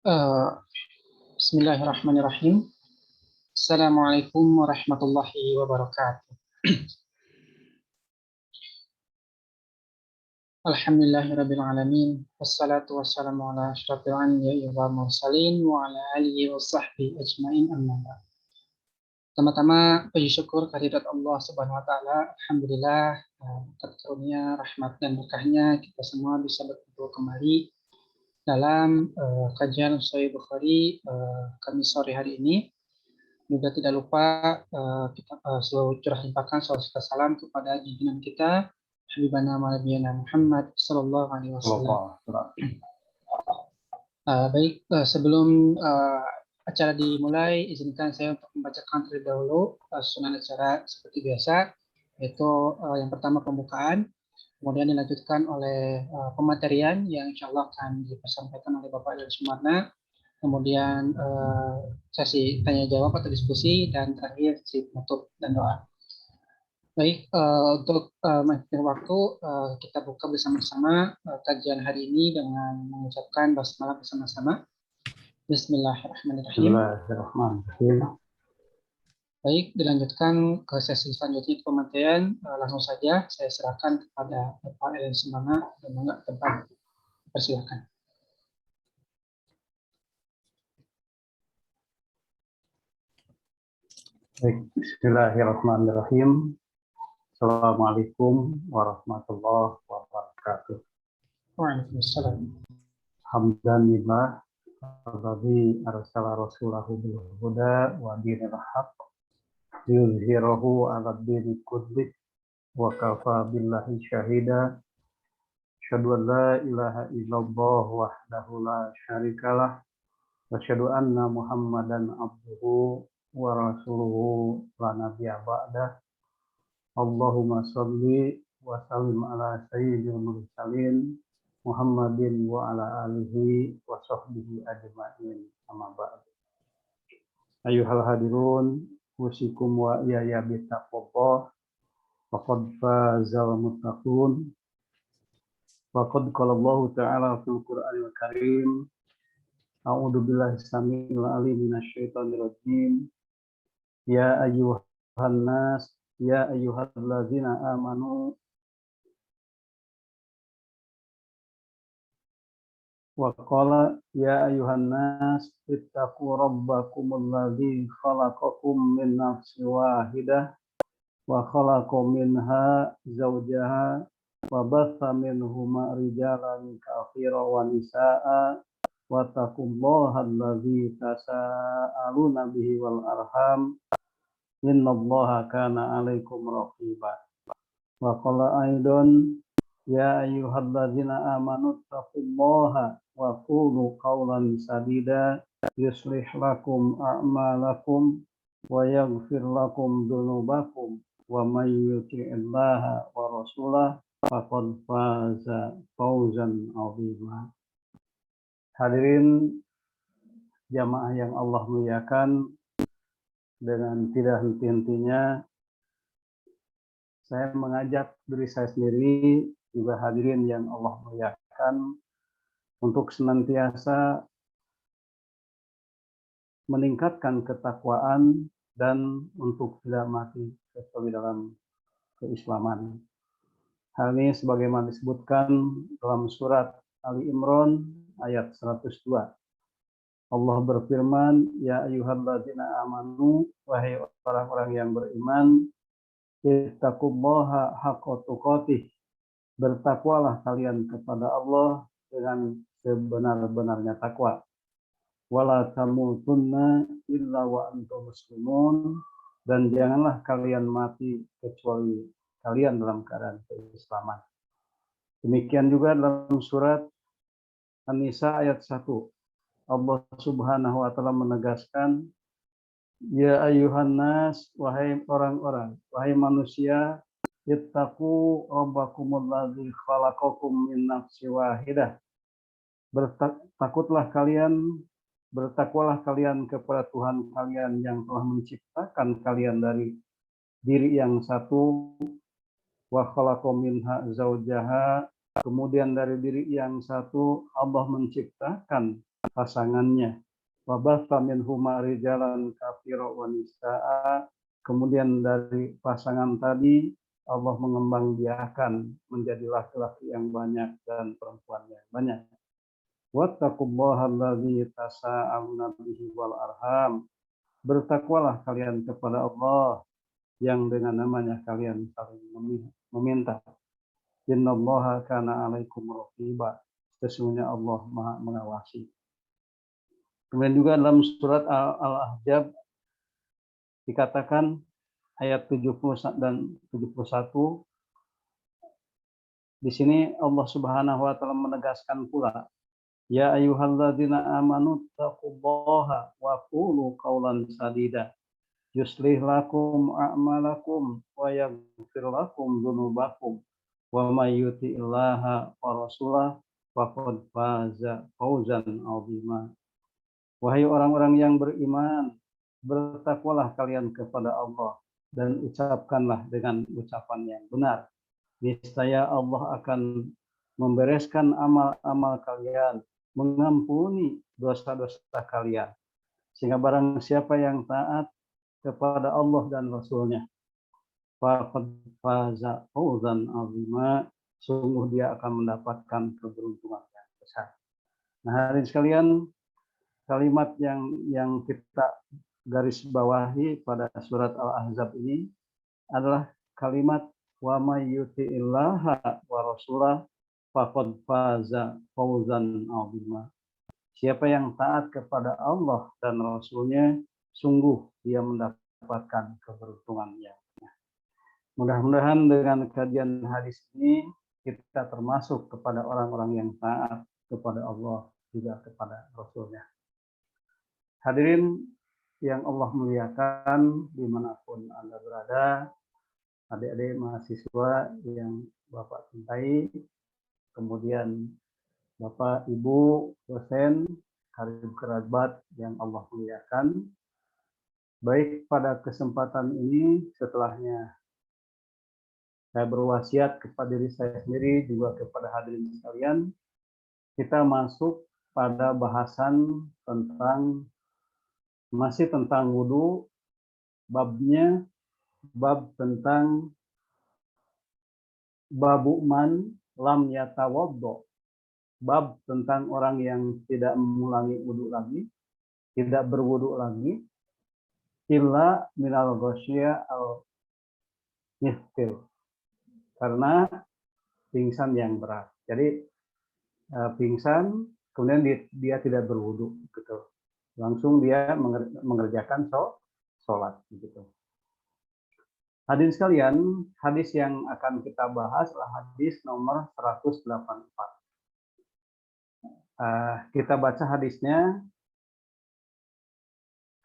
Eh, Bismillahirrahmanirrahim. Assalamualaikum warahmatullahi wabarakatuh. Alhamdulillahirabbil alamin. Wassalatu wassalamu ala asyrofil anbiya'i wal mursalin wa ala alihi washabbihi ajmain amma ba'd. Pertama-tama puji syukur kehadirat Allah Subhanahu wa taala. Alhamdulillah atas karunia, rahmat dan berkahnya kita semua bisa berkumpul kembali dalam kajian Sahih Bukhari Kamis sore hari ini. Juga tidak lupa kita selalu curah limpahkan salawat salam kepada junjungan kita Habibana Nabiyana Muhammad sallallahu alaihi wasallam. Baik, sebelum acara dimulai, izinkan saya untuk membacakan terlebih dahulu susunan acara seperti biasa, yaitu yang pertama pembukaan, kemudian dilanjutkan oleh pematerian yang insya Allah akan disampaikan oleh Bapak Ilyas Sumarna. Kemudian sesi tanya jawab atau diskusi, dan terakhir sesi penutup dan doa. Baik, untuk mengakhiri waktu, kita buka bersama-sama kajian hari ini dengan mengucapkan basmalah bersama-sama. Bismillahirrahmanirrahim. Bismillahirrahmanirrahim. Baik, dilanjutkan ke sesi selanjutnya pematerian. Langsung saja saya serahkan kepada Bapak Ilyas Sumarna dan Bapak tempat. Persilakan. Bismillahirrahmanirrahim. Assalamualaikum warahmatullahi wabarakatuh. Waalaikumsalam. Alhamdulillah alladzi arsala rasulahu bil huda wa dinil haqq yuzhirahu 'ala dini kulli wa kafa billahi syahida. Asyhadu an la ilaha illallah wahdahu la syarikalah wa asyhadu anna Muhammadan abduhu wa rasuluhu la nabiyya ba'dah. Allahumma sholli wa sallim ala sayyidil mursalin Muhammadin wa ala alihi wa sahbihi ajma'in, amma ba'd. Ayyuhal hadirun, usikum wa iyaya bittaqwallah, faqad fazal muttaqun. Faqad qala Allah ta'ala fil Qur'anil Karim, a'udzu billahi samii'il 'aliim minasy syaithaanir rajiim. Ya ayyuhan nas, ya ayyuhallazina amanu wa qala ya ayyuhan nas ittaqu rabbakumul ladzi khalaqakum min nafsin wahidah wa khalaqa minha zawjaha wa batha minhuma rijalan katsiran wa nisaa'a wattaqullaha alladzi tasaaluna bihi wal arham innallaha kana 'alaikum raqiba. Wa qala aidan ya ayyuhalladzina amanu taqullaha wa qulu qawlan sadida yuslih lakum a'malakum wa yaghfir lakum dzunubakum wa may yuti'illaha wa rasulahu faqad faza fawzan 'azima. Hadirin jamaah yang Allah muliakan, dengan tidak henti-hentinya saya mengajak diri saya sendiri, juga hadirin yang Allah muliakan, untuk senantiasa meningkatkan ketakwaan dan untuk tidak mati kecuali dalam keislaman. Hal ini sebagaimana disebutkan dalam surat Ali Imran ayat 102. Allah berfirman, ya ayyuhalladzina amanu, wahai orang-orang yang beriman, ittaqullaha haqqa tuqatih, bertakwalah kalian kepada Allah dengan sebenar-benarnya takwa. Wala tamutunna illa wa antum muslimun, dan janganlah kalian mati kecuali kalian dalam keadaan keislaman. Demikian juga dalam surat An-Nisa ayat 1. Allah Subhanahu wa taala menegaskan, ya ayyuhan nas, wahai orang-orang, wahai manusia, ittaqu rabbakumul ladzi khalaqakum min nafsin wahidah. Bertakwalah kalian kepada Tuhan kalian yang telah menciptakan kalian dari diri yang satu, wa khalaqa minha zaujaha, kemudian dari diri yang satu Allah menciptakan pasangannya. Wa batha minhuma rijalan katsira wa nisaa. Kemudian dari pasangan tadi Allah mengembangbiakan menjadi laki-laki yang banyak dan perempuan yang banyak. Wattaqullaha allazi tasaaluna bihi wal arham. Bertakwalah kalian kepada Allah yang dengan namanya kalian saling meminta. Innallaha kana 'alaikum raqiba. Sesungguhnya Allah Maha mengawasi. Kemudian juga dalam surat Al-Ahzab dikatakan ayat 70 dan 71, di sini Allah Subhanahu wa taala menegaskan pula, ya ayyuhalladzina amanu taqullaha wa qulu qawlan sadida yuslih lakum a'malakum wa yaghfir lakum dzunubakum wa may yuti'illaha wa rasulahu faqad faza fawzan 'azima. Wahai orang-orang yang beriman, bertakwalah kalian kepada Allah dan ucapkanlah dengan ucapan yang benar. Niscaya Allah akan membereskan amal-amal kalian, mengampuni dosa-dosa kalian. Sehingga barang siapa yang taat kepada Allah dan Rasul-Nya, faqad faza fawzan 'azima, sungguh dia akan mendapatkan keberuntungan yang besar. Nah, hadirin sekalian, kalimat yang kita garis bawahi pada surat Al-Ahzab ini adalah kalimat wa may yuti'illaha wa rasulahu faqad faza fawzan 'azima. Siapa yang taat kepada Allah dan Rasul-Nya, sungguh dia mendapatkan keberuntungan yang banyak. Mudah-mudahan dengan kajian hadis ini kita termasuk kepada orang-orang yang taat kepada Allah juga kepada Rasul-Nya. Hadirin yang Allah muliakan dimanapun Anda berada, adik-adik mahasiswa yang Bapak cintai, kemudian Bapak, Ibu, dosen, karib kerabat yang Allah muliakan. Baik pada kesempatan ini, setelahnya saya berwasiat kepada diri saya sendiri, juga kepada hadirin sekalian, kita masuk pada bahasan masih tentang wudhu, babnya bab tentang babu man lam yatawaddo, bab tentang orang yang tidak mengulangi wudhu lagi, tidak berwudhu lagi, illa minal ghasyiya al niftil, karena pingsan yang berat. Jadi pingsan kemudian dia tidak berwudhu gitu. Langsung dia mengerjakan sholat begitu. Hadirin sekalian, hadis yang akan kita bahas adalah hadis nomor 184. Kita baca hadisnya.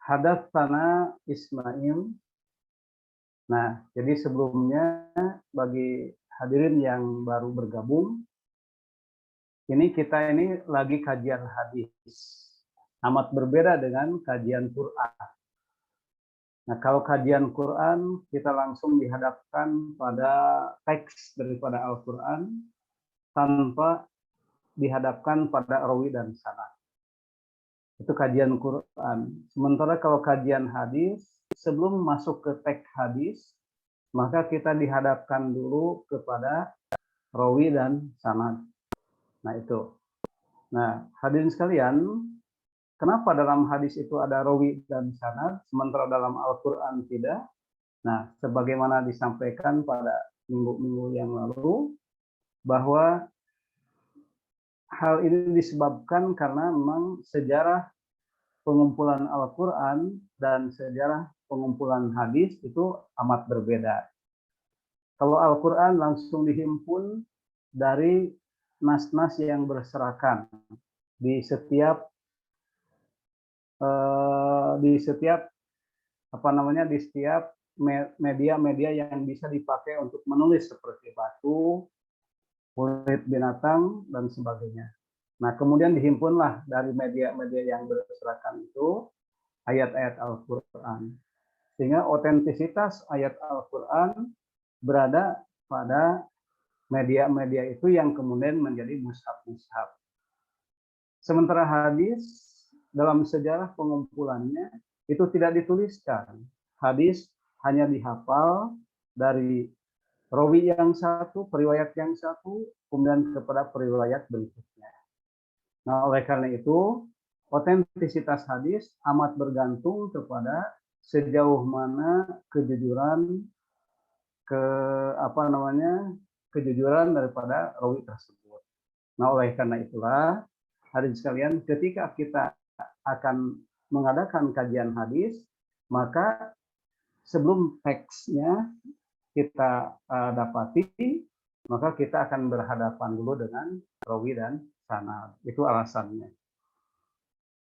Hadatsana Ismail. Nah, jadi sebelumnya bagi hadirin yang baru bergabung, kita ini lagi kajian hadis. Amat berbeda dengan kajian Quran. Nah, kalau kajian Quran, kita langsung dihadapkan pada teks daripada Al-Quran tanpa dihadapkan pada rawi dan sanad. Itu kajian Quran. Sementara kalau kajian hadis, sebelum masuk ke teks hadis, maka kita dihadapkan dulu kepada rawi dan sanad. Nah, itu. Nah, hadirin sekalian, kenapa dalam hadis itu ada rawi dan sanad, sementara dalam Al-Quran tidak? Nah, sebagaimana disampaikan pada minggu-minggu yang lalu, bahwa hal ini disebabkan karena memang sejarah pengumpulan Al-Quran dan sejarah pengumpulan hadis itu amat berbeda. Kalau Al-Quran langsung dihimpun dari nas-nas yang berserakan di setiap media-media yang bisa dipakai untuk menulis seperti batu, kulit binatang, dan sebagainya. Nah, kemudian dihimpunlah dari media-media yang berserakan itu ayat-ayat Al-Quran. Sehingga otentisitas ayat Al-Quran berada pada media-media itu yang kemudian menjadi mushaf-mushaf. Sementara hadis dalam sejarah pengumpulannya itu tidak dituliskan. Hadis hanya dihafal dari rawi yang satu, periwayat yang satu, kemudian kepada periwayat berikutnya. Nah, oleh karena itu, otentisitas hadis amat bergantung kepada sejauh mana kejujuran kejujuran daripada rawi tersebut. Nah, oleh karena itulah, hadirin sekalian, ketika kita akan mengadakan kajian hadis, maka sebelum teksnya kita dapati, maka kita akan berhadapan dulu dengan rawi dan sanad. Itu alasannya.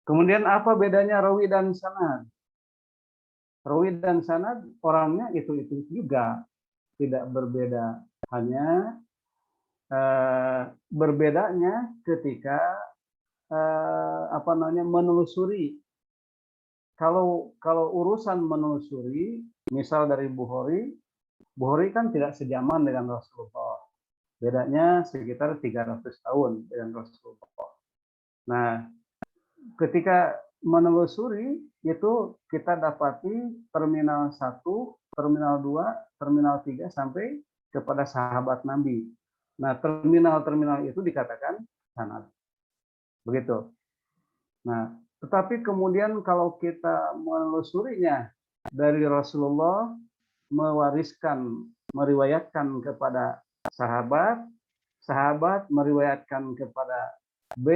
Kemudian apa bedanya rawi dan sanad? Rawi dan sanad orangnya itu juga, tidak berbeda, hanya berbedanya ketika menelusuri. Kalau urusan menelusuri, misal dari Bukhari kan tidak sejaman dengan Rasulullah. Bedanya sekitar 300 tahun dengan Rasulullah. Nah, ketika menelusuri itu kita dapati terminal 1, terminal 2, terminal 3 sampai kepada sahabat Nabi. Nah, terminal-terminal itu dikatakan sanad. Begitu. Nah, tetapi kemudian kalau kita menelusurinya dari Rasulullah meriwayatkan kepada sahabat, sahabat meriwayatkan kepada B,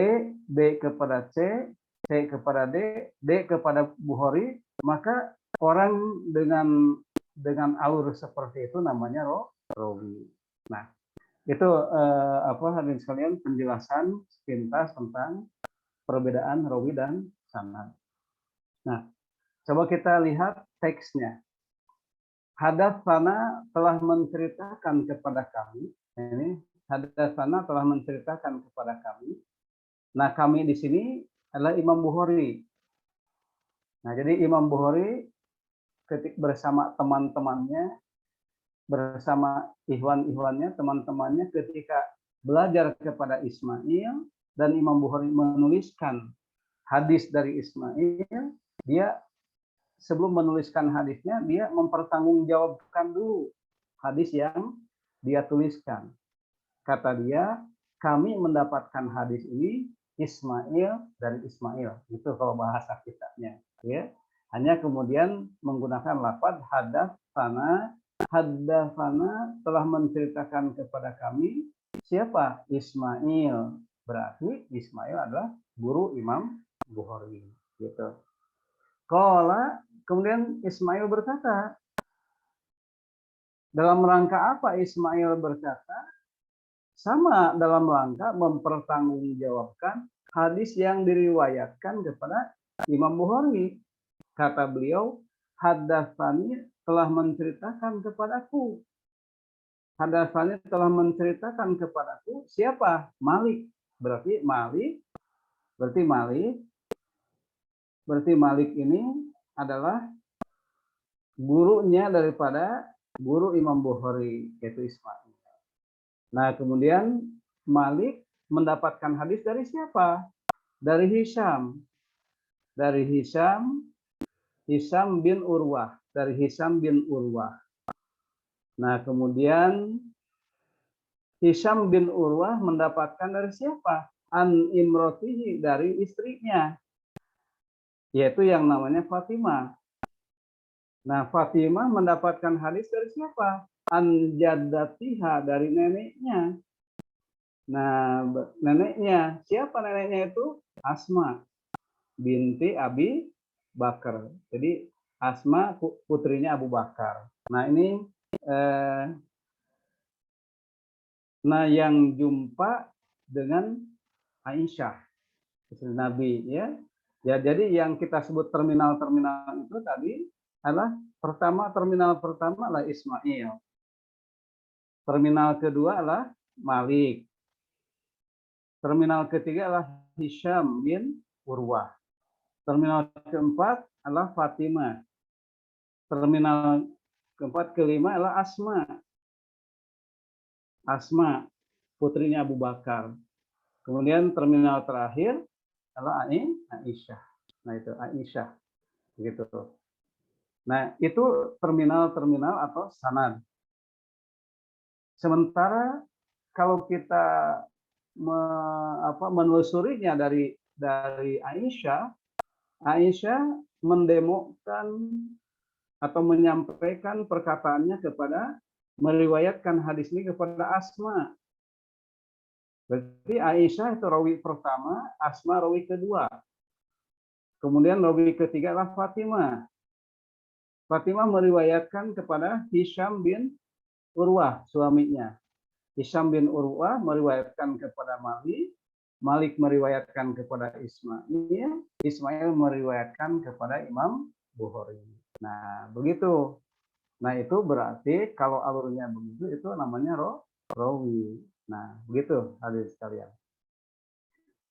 B kepada C, C kepada D, D kepada Bukhari, maka orang dengan alur seperti itu namanya rawi. Nah, itu hadirin sekalian, penjelasan sepintas tentang perbedaan rawi dan sanad. Nah, coba kita lihat teksnya. Hadatsana telah menceritakan kepada kami. Ini hadatsana telah menceritakan kepada kami. Nah, kami di sini adalah Imam Bukhari. Nah, jadi Imam Bukhari ketika bersama teman-temannya, bersama ikhwan-ikhwannya, teman-temannya ketika belajar kepada Ismail, dan Imam Bukhari menuliskan hadis dari Ismail, dia sebelum menuliskan hadisnya, dia mempertanggungjawabkan dulu hadis yang dia tuliskan. Kata dia, kami mendapatkan hadis ini Ismail dari Ismail. Itu kalau bahasa kitabnya. Ya. Hanya kemudian menggunakan lafaz hadatsana. Hadatsana telah menceritakan kepada kami siapa? Ismail. Berarti Ismail adalah guru Imam Bukhari. Gitu. Qala, kemudian Ismail berkata, dalam rangka apa Ismail berkata? Sama dalam rangka mempertanggungjawabkan hadis yang diriwayatkan kepada Imam Bukhari. Kata beliau, hadatsani telah menceritakan kepadaku. Hadatsani telah menceritakan kepadaku siapa? Malik. Berarti Malik ini adalah gurunya daripada guru Imam Bukhari, yaitu Ismail. Nah, kemudian Malik mendapatkan hadis dari siapa? Dari Hisham. Dari Hisham bin Urwah. Dari Hisham bin Urwah. Nah, kemudian Hisham bin Urwah mendapatkan dari siapa? An imrotihi, dari istrinya, yaitu yang namanya Fatimah. Nah, Fatimah mendapatkan hadis dari siapa? An jaddatiha, dari neneknya. Nah, neneknya, siapa neneknya itu? Asma binti Abi Bakar. Jadi Asma putrinya Abu Bakar. Nah, ini yang jumpa dengan Aisyah, istri Nabi, ya. Ya, jadi yang kita sebut terminal-terminal itu tadi adalah terminal pertama adalah Ismail. Terminal kedua adalah Malik. Terminal ketiga adalah Hisham bin Urwah. Terminal keempat adalah Fatimah. Terminal keempat kelima adalah Asma. Asma, putrinya Abu Bakar. Kemudian terminal terakhir adalah Aisyah. Nah itu Aisyah, begitu. Nah itu terminal atau sanad. Sementara kalau kita menelusurinya dari Aisyah, Aisyah mendemokan atau menyampaikan perkataannya meriwayatkan hadis ini kepada Asma. Berarti Aisyah itu rawi pertama, Asma rawi kedua. Kemudian rawi ketiga adalah Fatimah. Fatimah meriwayatkan kepada Hisham bin Urwah, suaminya. Hisham bin Urwah meriwayatkan kepada Malik, Malik meriwayatkan kepada Ismail, Ismail meriwayatkan kepada Imam Bukhari. Nah, begitu. Nah, itu berarti kalau alurnya begitu, itu namanya rawi. Nah, begitu hadirin sekalian.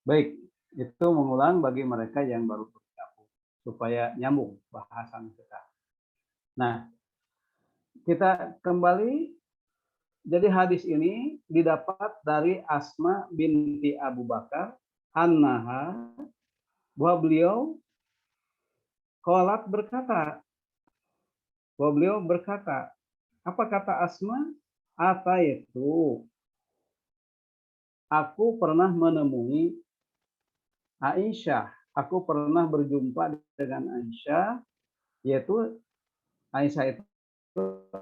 Baik, itu mengulang bagi mereka yang baru bergabung supaya nyambung bahasan kita. Nah, kita kembali. Jadi hadis ini didapat dari Asma binti Abu Bakar annaha, bahwa beliau qalat berkata, apa kata Asma? Apa itu? Aku pernah menemui Aisyah. Aku pernah berjumpa dengan Aisyah, yaitu Aisyah itu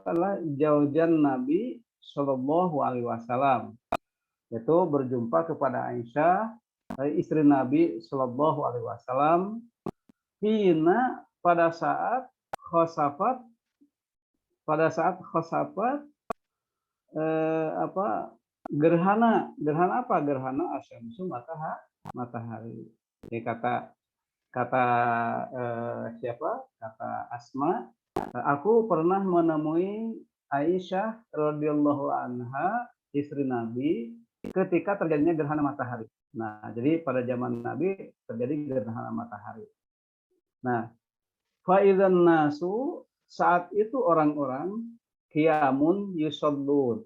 adalah zaujan Nabi Shallallahu Alaihi Wasallam. Yaitu berjumpa kepada Aisyah, istri Nabi Shallallahu Alaihi Wasallam, hina pada saat khosafat gerhana apa? Gerhana asyamsu, matahari. Ini kata siapa? Kata Asma, aku pernah menemui Aisyah radhiyallahu anha, istri Nabi, ketika terjadinya gerhana matahari. Nah, jadi pada zaman Nabi terjadi gerhana matahari. Nah, fa'idzan nasu, saat itu orang-orang qiyamun yusallun.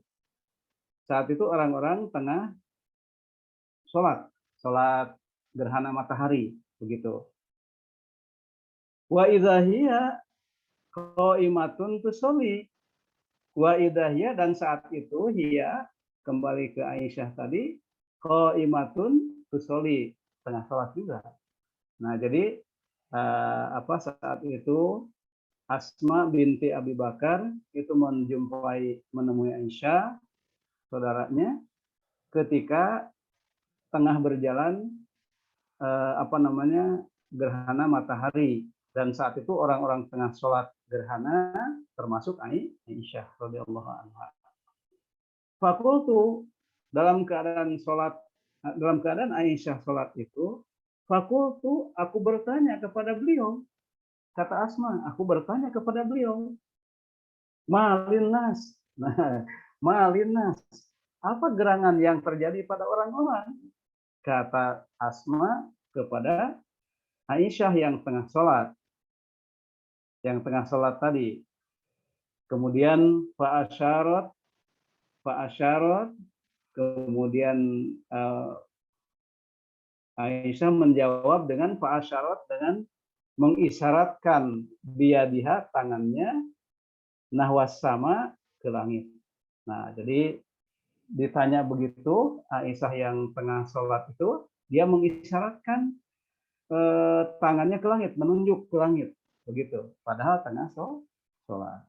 Saat itu orang-orang tengah sholat gerhana matahari, begitu. Wa idza hiya qaimatun tusolli. Wa idza hiya, dan saat itu hiya, kembali ke Aisyah tadi, qaimatun tusolli, tengah sholat juga. Nah, jadi saat itu Asma binti Abi Bakar itu menemui Aisyah, saudaranya, ketika tengah berjalan gerhana matahari, dan saat itu orang-orang tengah sholat gerhana termasuk Aisyah radhiyallahu anha. Fakultu, dalam keadaan Aisyah sholat itu, fakultu, aku bertanya kepada beliau, kata Asma, aku bertanya kepada beliau, Malinas. Nah, Malinas, apa gerangan yang terjadi pada orang-orang? Kata Asma kepada Aisyah yang tengah sholat tadi. Kemudian fa'asyarat, kemudian Aisyah menjawab dengan fa'asyarat, dengan mengisyaratkan biyadiha, tangannya, nahwas sama, ke langit. Nah, jadi ditanya begitu, Aisyah yang tengah sholat itu, dia mengisyaratkan tangannya ke langit, menunjuk ke langit, begitu. Padahal tengah sholat.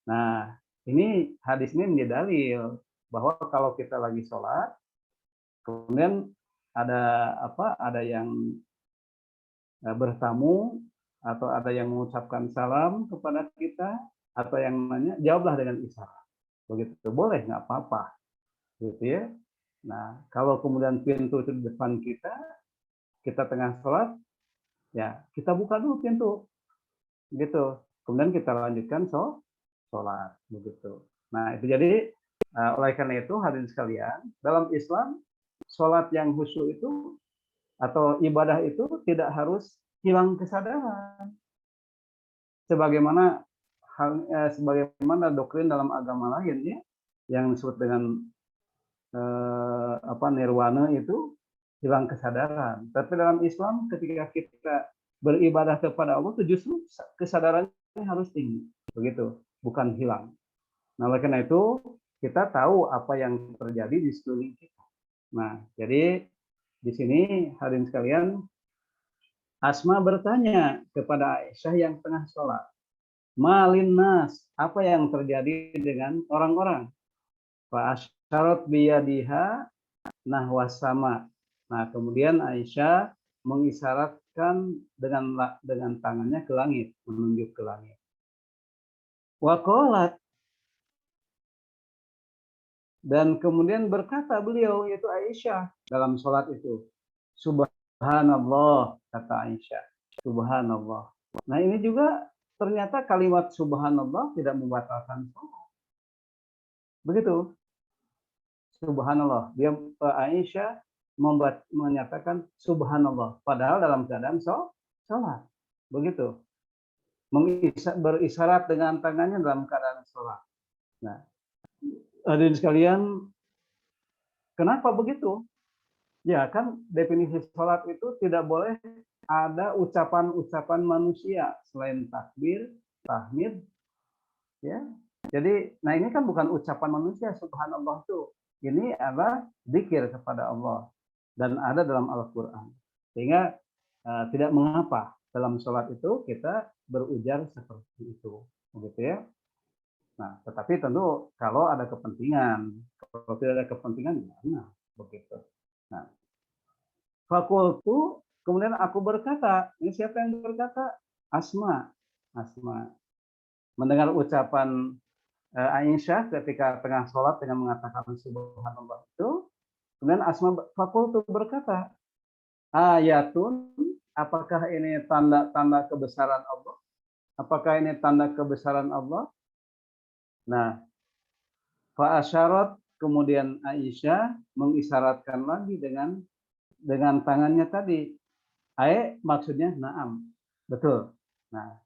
Nah, ini hadis ini menjadi dalil bahwa kalau kita lagi sholat, kemudian ada yang bertamu atau ada yang mengucapkan salam kepada kita atau yang nanya, jawablah dengan isyarat. Begitu, boleh, nggak apa-apa, gitu ya. Nah, kalau kemudian pintu itu di depan kita tengah sholat, ya kita buka dulu pintu, gitu. Kemudian kita lanjutkan sholat, begitu. Nah, itu jadi oleh karena itu hadirin sekalian, dalam Islam sholat yang khusyuk itu atau ibadah itu tidak harus hilang kesadaran. Sebagaimana doktrin dalam agama lain ya, yang disebut dengan nirwana itu, hilang kesadaran. Tapi dalam Islam ketika kita beribadah kepada Allah itu justru kesadarannya harus tinggi, begitu, bukan hilang. Nah, oleh karena itu kita tahu apa yang terjadi di sekeliling kita. Nah, jadi di sini hadirin sekalian, Asma bertanya kepada Aisyah yang tengah sholat, Malin nas, apa yang terjadi dengan orang-orang? Fa asyarat biyadiha nahwa sama. Nah, kemudian Aisyah mengisyaratkan dengan tangannya ke langit, menunjuk ke langit. Wa qalat, dan kemudian berkata beliau yaitu Aisyah dalam sholat itu, Subhanallah, kata Aisyah, Subhanallah. Nah, ini juga ternyata kalimat Subhanallah tidak membatalkan sholat. Begitu. Subhanallah. Dia Aisyah menyatakan Subhanallah. Padahal dalam keadaan sholat. Begitu. Berisyarat dengan tangannya dalam keadaan sholat. Nah, hadirin sekalian, kenapa begitu? Ya kan definisi sholat itu tidak boleh ada ucapan-ucapan manusia selain takbir, tahmid, ya. Jadi, nah ini kan bukan ucapan manusia, Subhanallah itu. Ini adalah zikir kepada Allah dan ada dalam Al-Quran. Sehingga tidak mengapa dalam sholat itu kita berujar seperti itu, begitu ya. Nah, tetapi tentu kalau ada kepentingan, kalau tidak ada kepentingan, jangan begitu. Nah, fakultu, kemudian aku berkata, ini siapa yang berkata? Asma. Asma. Mendengar ucapan Aisyah ketika tengah sholat dengan mengatakan Subhanallah itu, kemudian Asma fakultu berkata, ayatun, apakah ini tanda-tanda kebesaran Allah? Apakah ini tanda kebesaran Allah? Nah, fa'asyarat, kemudian Aisyah mengisyaratkan lagi dengan tangannya tadi. Maksudnya na'am. Betul. Nah,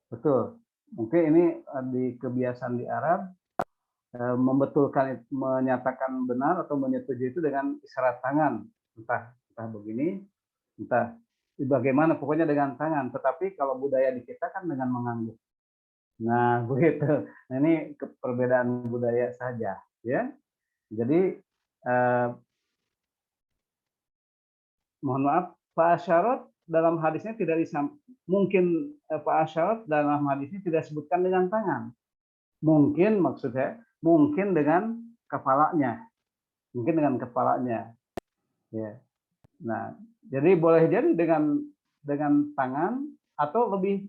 betul. Mungkin ini di kebiasaan di Arab membetulkan, menyatakan benar atau menyetujui itu dengan isyarat tangan. Entah begini, entah bagaimana, pokoknya dengan tangan. Tetapi kalau budaya di kita kan dengan mengangguk. Nah, begitu. Nah, ini perbedaan budaya saja, ya. Jadi mohon maaf, Pak Asyarat dalam hadisnya tidak mungkin Pak Asyarat dalam hadisnya tidak sebutkan dengan tangan. Mungkin maksudnya mungkin dengan kepalanya. Mungkin dengan kepalanya. Ya. Nah, jadi boleh jadi dengan tangan atau lebih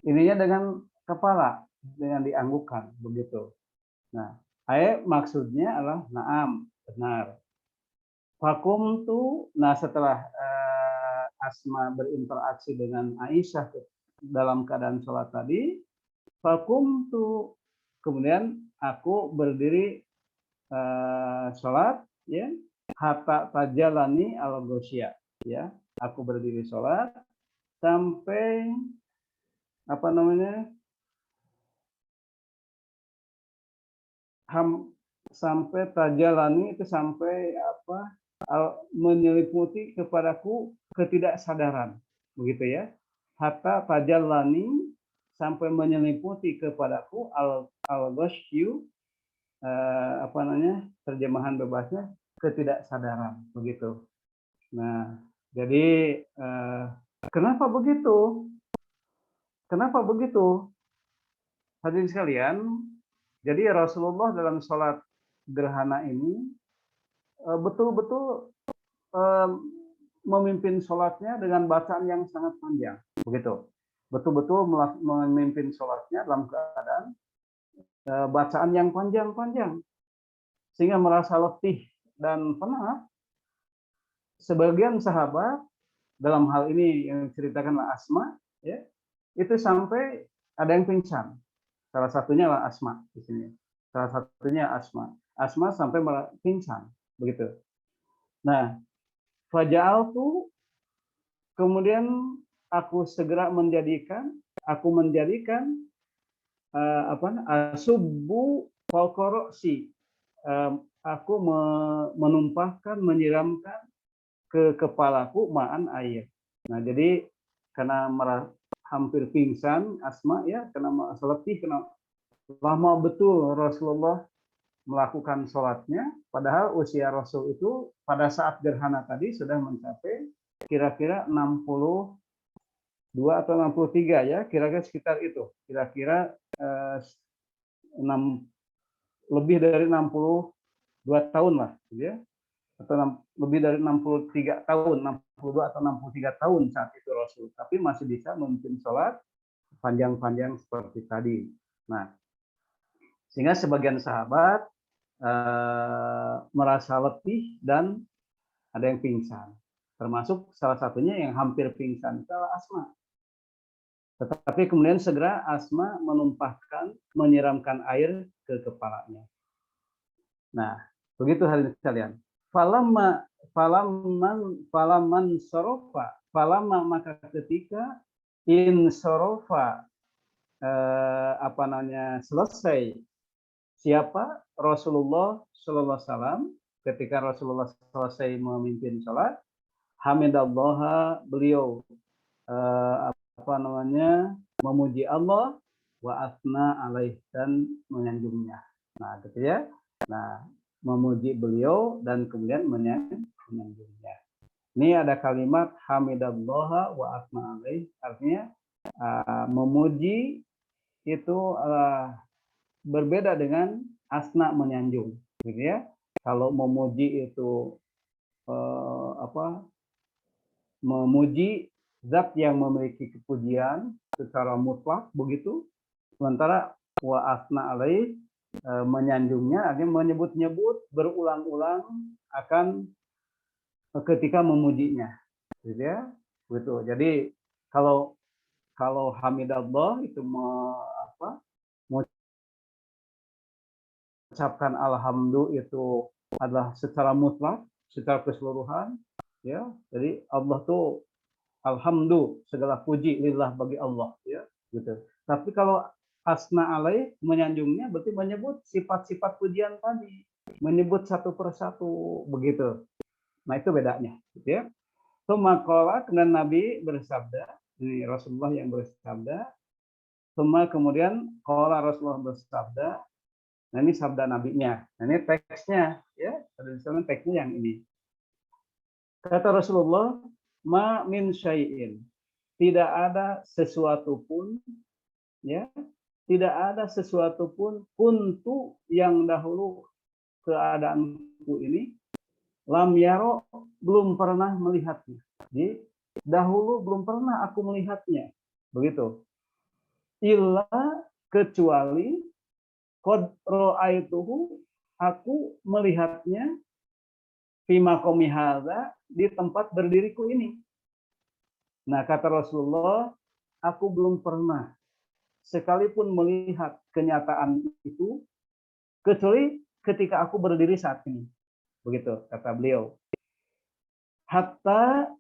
ininya dengan kepala, dengan dianggukkan begitu. Nah, maksudnya adalah na'am, benar. Fakumtu, nah setelah Asma berinteraksi dengan Aisyah dalam keadaan sholat tadi, fakumtu, kemudian aku berdiri sholat, ya, hatta tajalani al-ghosya, ya, aku berdiri sholat sampai apa namanya, sampai tajalani itu sampai apa, menyeliputi kepadaku ketidaksadaran, begitu ya. Hatta tajalani, sampai menyeliputi kepadaku al-ghasyu, apa namanya, terjemahan bebasnya ketidaksadaran, begitu. Nah, jadi kenapa begitu? Kenapa begitu? Hadirin sekalian, jadi Rasulullah dalam sholat gerhana ini betul-betul memimpin sholatnya dengan bacaan yang sangat panjang, begitu. Betul-betul memimpin sholatnya dalam keadaan bacaan yang panjang-panjang, sehingga merasa letih dan penat. Sebagian sahabat, dalam hal ini yang diceritakanlah Asma, ya, itu sampai ada yang pingsan. Salah satunya adalah Asma di sini. Salah satunya Asma. Asma sampai pingsan, begitu. Nah, faja'altu, kemudian aku segera menjadikan asubbu fawqa ra'si, aku menumpahkan, menyiramkan ke kepalaku ma'an air. Nah, jadi karena hampir pingsan Asma ya, karena letih, karena lama betul Rasulullah melakukan sholatnya, padahal usia Rasul itu pada saat gerhana tadi sudah mencapai kira-kira 62 atau 63 ya, kira-kira sekitar itu, kira-kira 6, lebih dari 62 tahun lah, gitu ya, atau lebih dari 63 tahun, 62 atau 63 tahun saat itu Rasul, tapi masih bisa memimpin sholat panjang-panjang seperti tadi. Nah, sehingga sebagian sahabat merasa letih dan ada yang pingsan. Termasuk salah satunya yang hampir pingsan itu adalah Asma. Tetapi kemudian segera Asma menumpahkan, menyiramkan air ke kepalanya. Nah, begitu hadirin sekalian. Falaman sorofa, falama maka ketika in sorofa selesai siapa Rasulullah Shallallahu Alaihi Wasallam, ketika Rasulullah selesai memimpin sholat, hamidallah, beliau memuji Allah, wa asna alaih, dan menyanjungnya. Nah, gitu ya. Nah, memuji beliau dan kemudian menyanjungnya. Ini ada kalimat hamidallah wa asna alaih, artinya memuji itu berbeda dengan asna, menyanjung, gitu ya. Kalau memuji itu memuji zat yang memiliki kepujian secara mutlak begitu, sementara wa asna alaih menyanjungnya, artinya menyebut-nyebut berulang-ulang akan ketika memujinya, gitu ya. Begitu. Jadi kalau hamidallah itu mengucapkan alhamdulillah itu adalah secara mutlak, secara keseluruhan, ya. Jadi Allah tuh alhamdulillah, segala puji lillah, bagi Allah, ya, gitu. Tapi kalau asna alaih, menyanjungnya berarti menyebut sifat-sifat pujian tadi, menyebut satu persatu begitu. Nah, itu bedanya, gitu ya. Maka kemudian Nabi bersabda, ini Rasulullah yang bersabda, kemudian qala Rasulullah bersabda. Nah, ini sabda nabinya. Nah, ini teksnya, ya. Ada teksnya yang ini. Kata Rasulullah, ma min syai'in, tidak ada sesuatu pun, ya, tidak ada sesuatu pun kuntu yang dahulu keadaanku ini, lam yaro, belum pernah melihatnya. Jadi dahulu belum pernah aku melihatnya, begitu. Illa, kecuali qad ra'aituhu, aku melihatnya fi maqami hadza, di tempat berdiriku ini. Nah, kata Rasulullah, aku belum pernah sekalipun melihat kenyataan itu kecuali ketika aku berdiri saat ini. Begitu kata beliau. Hatta,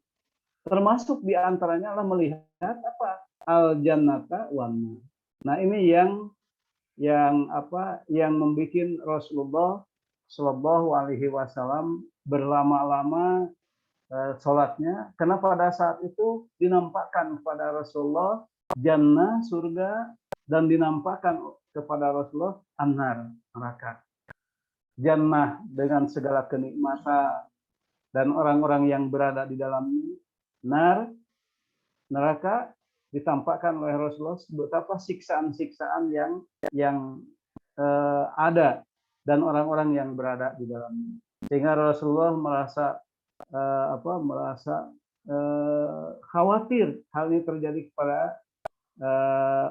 termasuk diantaranya adalah melihat apa? Al jannata wan. Nah, ini yang membuat Rasulullah Shallallahu Alaihi Wasallam berlama-lama sholatnya, karena pada saat itu dinampakkan kepada Rasulullah jannah, surga, dan dinampakkan kepada Rasulullah anhar, neraka. Jannah dengan segala kenikmatan dan orang-orang yang berada di dalamnya, neraka ditampakkan oleh Rasulullah betapa siksaan-siksaan yang ada dan orang-orang yang berada di dalamnya, sehingga Rasulullah merasa khawatir hal ini terjadi kepada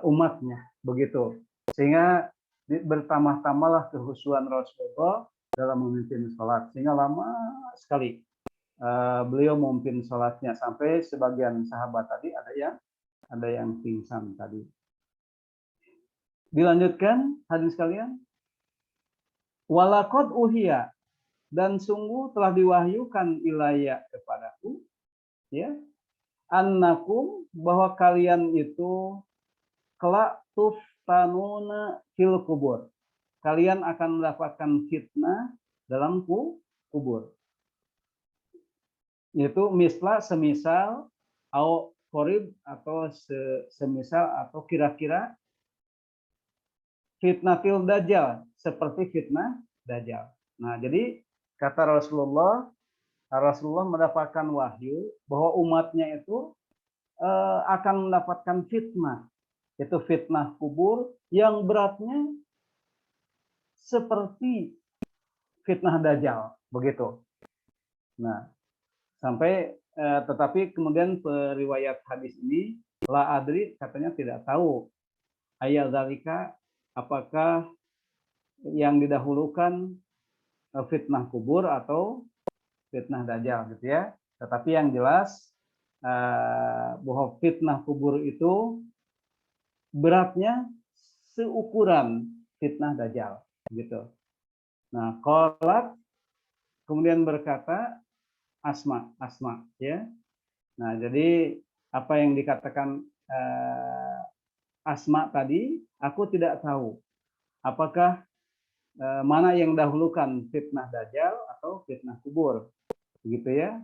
umatnya, begitu, sehingga bertambah-tambahlah kehusuan Rasulullah dalam memimpin sholat, sehingga lama sekali beliau memimpin sholatnya sampai sebagian sahabat tadi ada yang pingsan tadi. Dilanjutkan hadirin sekalian, walaqad uhiya, dan sungguh telah diwahyukan ilayya kepadaku, ya, annakum, bahwa kalian itu kelak tuftanuna fil kubur, kalian akan mendapatkan fitnah dalam kubur. Yaitu semisal au qorib atau semisal atau kira-kira fitnatil dajjal, seperti fitnah dajjal. Nah, jadi kata Rasulullah mendapatkan wahyu bahwa umatnya itu akan mendapatkan fitnah. Itu fitnah kubur yang beratnya seperti fitnah dajjal, begitu. Nah, tetapi kemudian periwayat hadis ini la adri katanya tidak tahu ayat zalika apakah yang didahulukan fitnah kubur atau fitnah dajjal gitu ya. Tetapi yang jelas bahwa fitnah kubur itu beratnya seukuran fitnah dajjal gitu. Nah, qalat kemudian berkata Asma ya. Nah, jadi apa yang dikatakan Asma tadi, aku tidak tahu apakah mana yang dahulukan fitnah dajjal atau fitnah kubur, begitu ya.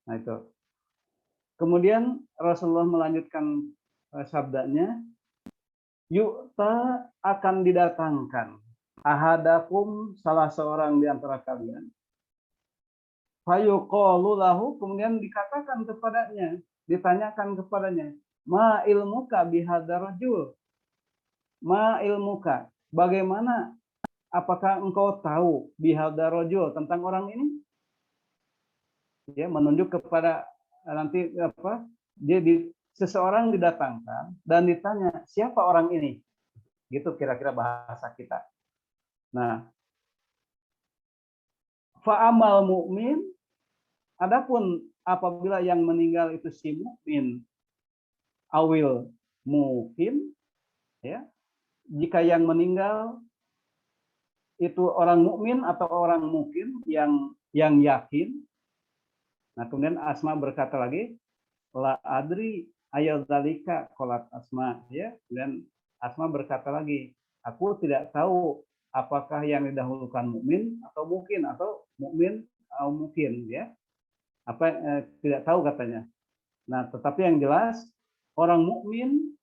Nah itu. Kemudian Rasulullah melanjutkan sabdanya, yukta akan didatangkan ahadakum salah seorang di antara kalian. Fayuqalu lahu, kemudian dikatakan kepadanya, ditanyakan kepadanya, ma ilmuka bihadzal rajul? Ma ilmuka, bagaimana, apakah engkau tahu bihadzal rajul, tentang orang ini? Ya, menunjuk kepada nanti seseorang didatangkan dan ditanya, siapa orang ini? Gitu kira-kira bahasa kita. Nah, fa'amal mu'min, adapun apabila yang meninggal itu si mukmin, awil mungkin, ya, jika yang meninggal itu orang mukmin atau orang mungkin yang yakin. Nah, kemudian Asma berkata lagi, la adri ayat zalika qolat Asma, ya. Dan Asma berkata lagi, aku tidak tahu apakah yang didahulukan mukmin atau mungkin atau mukmin atau mungkin, ya. Tidak tahu katanya. Nah, tetapi yang jelas orang mukmin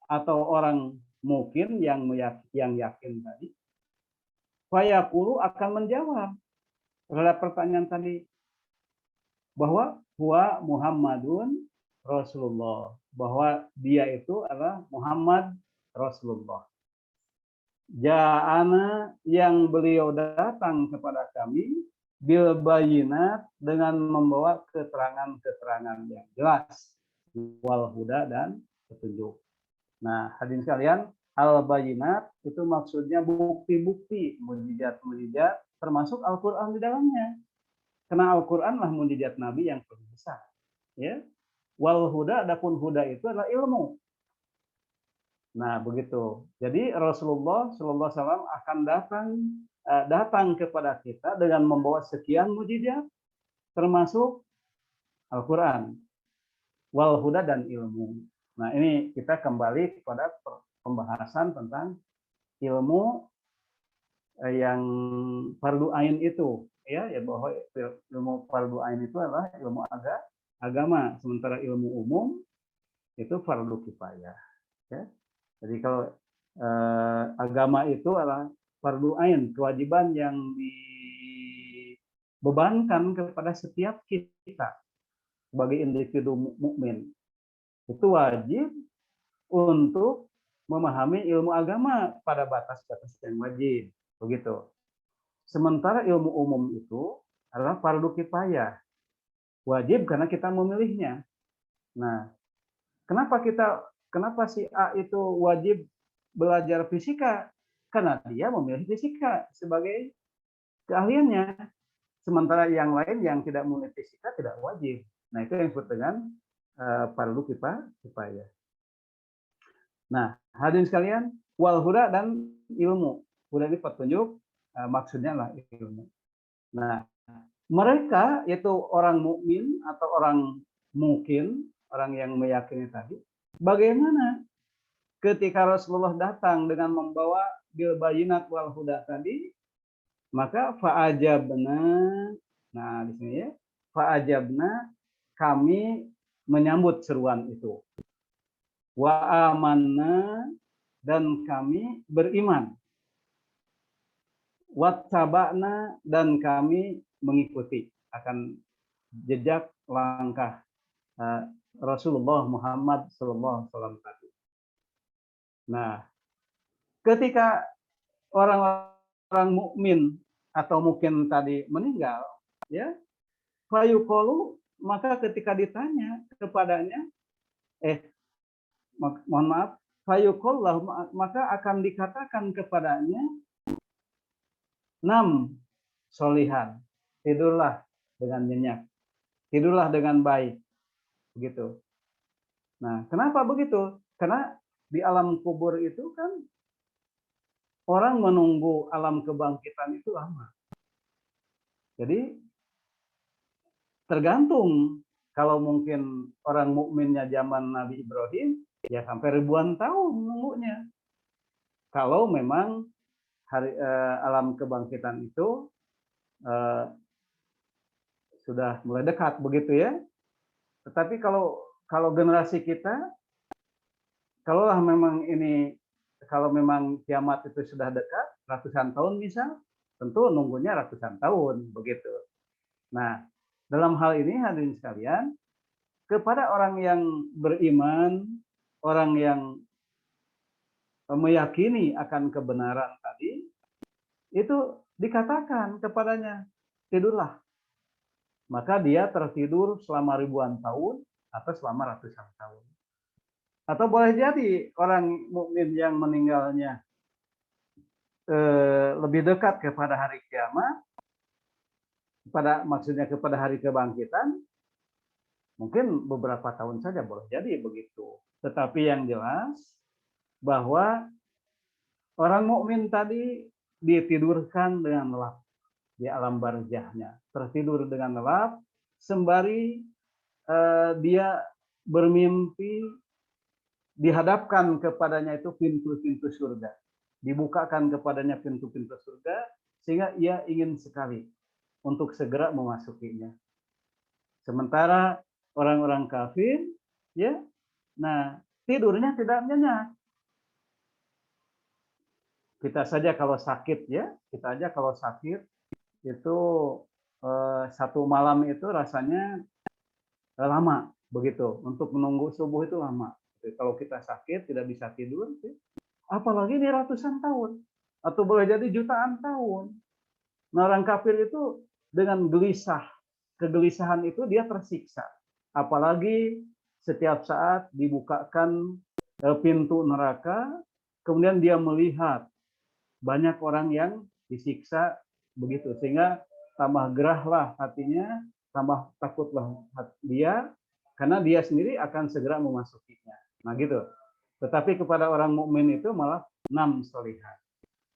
atau orang mungkin yang yakin tadi, fayaqulu akan menjawab terhadap pertanyaan tadi bahwa huwa Muhammadun Rasulullah, bahwa dia itu adalah Muhammad Rasulullah. Ja'ana, yang beliau datang kepada kami bil bayinat, dengan membawa keterangan-keterangan yang jelas, wal huda, dan petunjuk. Nah, hadirin sekalian, al bayinat itu maksudnya bukti-bukti, mukjizat-mukjizat, termasuk Al-Qur'an di dalamnya. Karena Al-Qur'an lah mukjizat Nabi yang paling besar, ya. Wal huda, adapun huda itu adalah ilmu. Nah, begitu. Jadi Rasulullah SAW akan datang kepada kita dengan membawa sekian mukjizat, termasuk Al-Quran, wal huda, dan ilmu. Nah, ini kita kembali kepada pembahasan tentang ilmu yang fardu ain itu, ya bahwa ilmu fardu ain itu adalah ilmu agama, sementara ilmu umum itu fardu kifayah, ya. Jadi kalau agama itu adalah fardu ain, kewajiban yang dibebankan kepada setiap kita sebagai individu mukmin. Itu wajib untuk memahami ilmu agama pada batas-batas yang wajib, begitu. Sementara ilmu umum itu adalah fardu kifayah, wajib karena kita memilihnya. Nah, kenapa si A itu wajib belajar fisika? Karena dia memilih fisika sebagai keahliannya. Sementara yang lain yang tidak memilih fisika tidak wajib. Nah, itu yang disebut dengan fardu kifayah. Nah, hadirin sekalian, wal huda, dan ilmu. Huda ini petunjuk, maksudnya lah ilmu. Nah, mereka itu orang mukmin atau orang mungkin, orang yang meyakini tadi, bagaimana ketika Rasulullah datang dengan membawa bil bayinat wal huda tadi, maka fa'ajabna, nah di sini ya, fa'ajabna, kami menyambut seruan itu. Wa amanna, dan kami beriman. Wattaba'na, dan kami mengikuti akan jejak langkah Rasulullah Muhammad SAW tadi. Nah, ketika orang-orang mukmin atau mungkin tadi meninggal, ya, fayuqalu, maka ketika ditanya kepadanya, mohon maaf, fayuqallahu, maka akan dikatakan kepadanya, nam solihan, tidurlah dengan nyenyak, tidurlah dengan baik, begitu. Nah, kenapa begitu? Karena di alam kubur itu kan orang menunggu alam kebangkitan itu lama. Jadi tergantung, kalau mungkin orang mukminnya zaman Nabi Ibrahim, ya sampai ribuan tahun nunggunya. Kalau memang alam kebangkitan itu sudah mulai dekat, begitu ya. Tetapi kalau generasi kita, kalaulah memang ini, kalau memang kiamat itu sudah dekat, ratusan tahun misal, tentu nunggunya ratusan tahun, begitu. Nah, dalam hal ini hadirin sekalian, kepada orang yang beriman, orang yang meyakini akan kebenaran tadi, itu dikatakan kepadanya, tidurlah. Maka dia tertidur selama ribuan tahun atau selama ratusan tahun. Atau boleh jadi orang mukmin yang meninggalnya lebih dekat kepada hari kiamat, maksudnya kepada hari kebangkitan, mungkin beberapa tahun saja, boleh jadi begitu. Tetapi yang jelas bahwa orang mukmin tadi ditidurkan dengan lelap di alam barzahnya, tertidur dengan lelap sembari dia bermimpi dihadapkan kepadanya itu pintu-pintu surga, dibukakan kepadanya pintu-pintu surga, sehingga ia ingin sekali untuk segera memasukinya. Sementara orang-orang kafir, ya, nah tidurnya tidak nyenyak. Kita saja kalau sakit, ya, kita aja kalau sakit itu satu malam itu rasanya lama, begitu. Untuk menunggu subuh itu lama. Kalau kita sakit tidak bisa tidur, apalagi ini ratusan tahun atau boleh jadi jutaan tahun. Nah, orang kafir itu dengan kegelisahan itu dia tersiksa. Apalagi setiap saat dibukakan pintu neraka, kemudian dia melihat banyak orang yang disiksa begitu, sehingga tambah gerahlah hatinya, tambah takutlah dia, karena dia sendiri akan segera memasukinya. Nah gitu. Tetapi kepada orang mukmin itu malah nam solihat.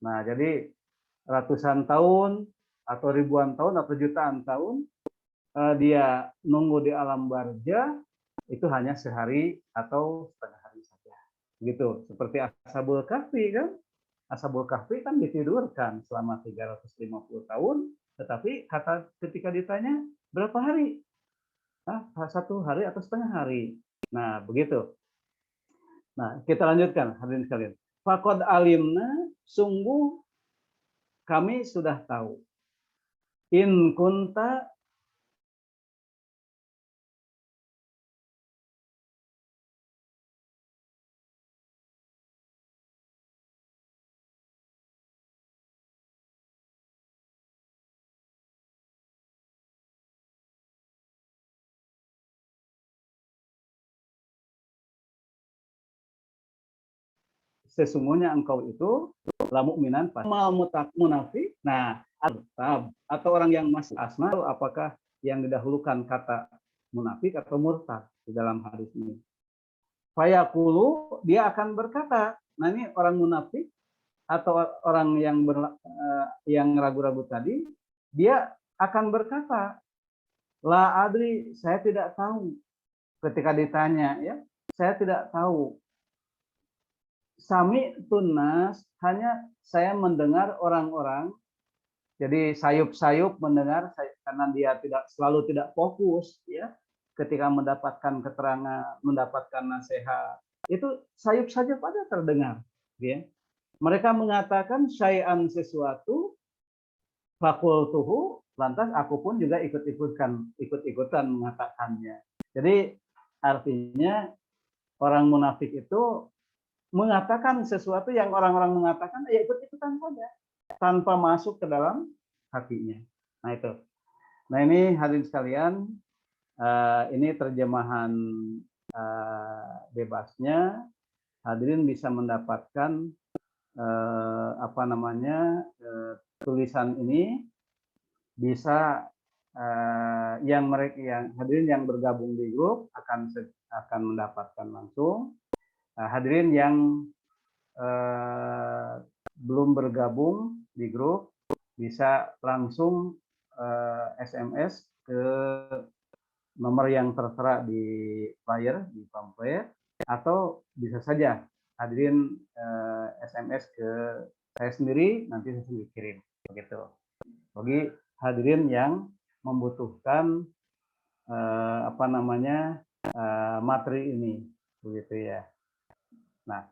Nah jadi ratusan tahun atau ribuan tahun atau jutaan tahun dia nunggu di alam barzah itu hanya sehari atau setengah hari saja. Gitu. Seperti Ashabul Kahfi kan? Ashabul Kahfi kan ditidurkan selama 350 tahun, tetapi ketika ditanya berapa hari? Satu hari atau setengah hari. Nah, begitu. Nah, kita lanjutkan hadirin sekalian. Faqad alimna, sungguh kami sudah tahu. In kunta sesungguhnya engkau itu la mu'minan mal munafik. Nah, atau orang yang masih asma, apakah yang didahulukan kata munafik atau murtad di dalam hadis ini? Fayaqulu, dia akan berkata, nah ini orang munafik atau orang yang ragu-ragu tadi, dia akan berkata, la adri, saya tidak tahu. Ketika ditanya, ya, saya tidak tahu. sami tunas, hanya saya mendengar orang-orang, jadi sayup-sayup mendengar, karena dia selalu tidak fokus ya ketika mendapatkan keterangan, mendapatkan nasihat, itu sayup-sayup aja terdengar ya. Mereka mengatakan syai'an sesuatu, fakultuhu, lantas aku pun juga ikut-ikutan mengatakannya. Jadi artinya orang munafik itu mengatakan sesuatu yang orang-orang mengatakan, ya ikut-ikutan saja tanpa masuk ke dalam hatinya. Nah itu. Nah ini hadirin sekalian, ini terjemahan bebasnya. Hadirin bisa mendapatkan tulisan ini, bisa yang hadirin yang bergabung di grup akan mendapatkan langsung. Hadirin yang belum bergabung di grup bisa langsung SMS ke nomor yang tertera di flyer, di pamflet, atau bisa saja hadirin SMS ke saya sendiri, nanti saya sendiri kirim begitu. Bagi hadirin yang membutuhkan materi ini begitu ya. Nah,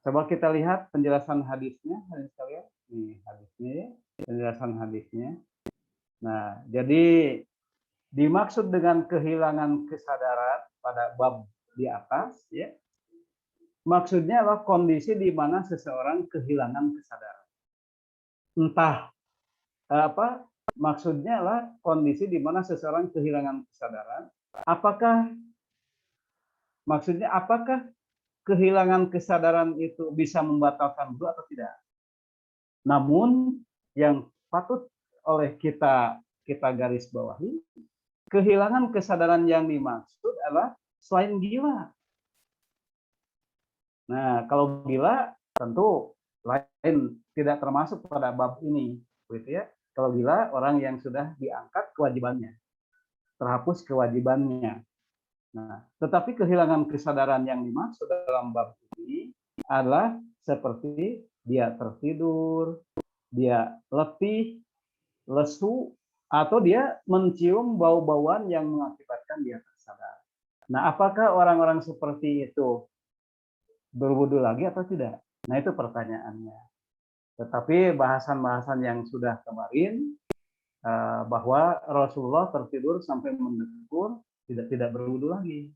coba kita lihat penjelasan hadisnya, hadirin sekalian. Ini hadisnya, penjelasan hadisnya. Nah, jadi dimaksud dengan kehilangan kesadaran pada bab di atas ya. Maksudnya adalah kondisi di mana seseorang kehilangan kesadaran. Entah maksudnya adalah kondisi di mana seseorang kehilangan kesadaran. Apakah kehilangan kesadaran itu bisa membatalkan wudu atau tidak? Namun yang patut oleh kita garis bawahi, kehilangan kesadaran yang dimaksud adalah selain gila. Nah, kalau gila tentu lain, tidak termasuk pada bab ini, gitu ya. Kalau gila orang yang sudah diangkat kewajibannya, terhapus kewajibannya. Nah, tetapi kehilangan kesadaran yang dimaksud dalam bab ini adalah seperti dia tertidur, dia letih, lesu, atau dia mencium bau-bauan yang mengakibatkan dia tersadar. Nah, apakah orang-orang seperti itu berwudu lagi atau tidak? Nah, itu pertanyaannya. Tetapi bahasan-bahasan yang sudah kemarin, bahwa Rasulullah tertidur sampai mendengkur, tidak berwudu lagi,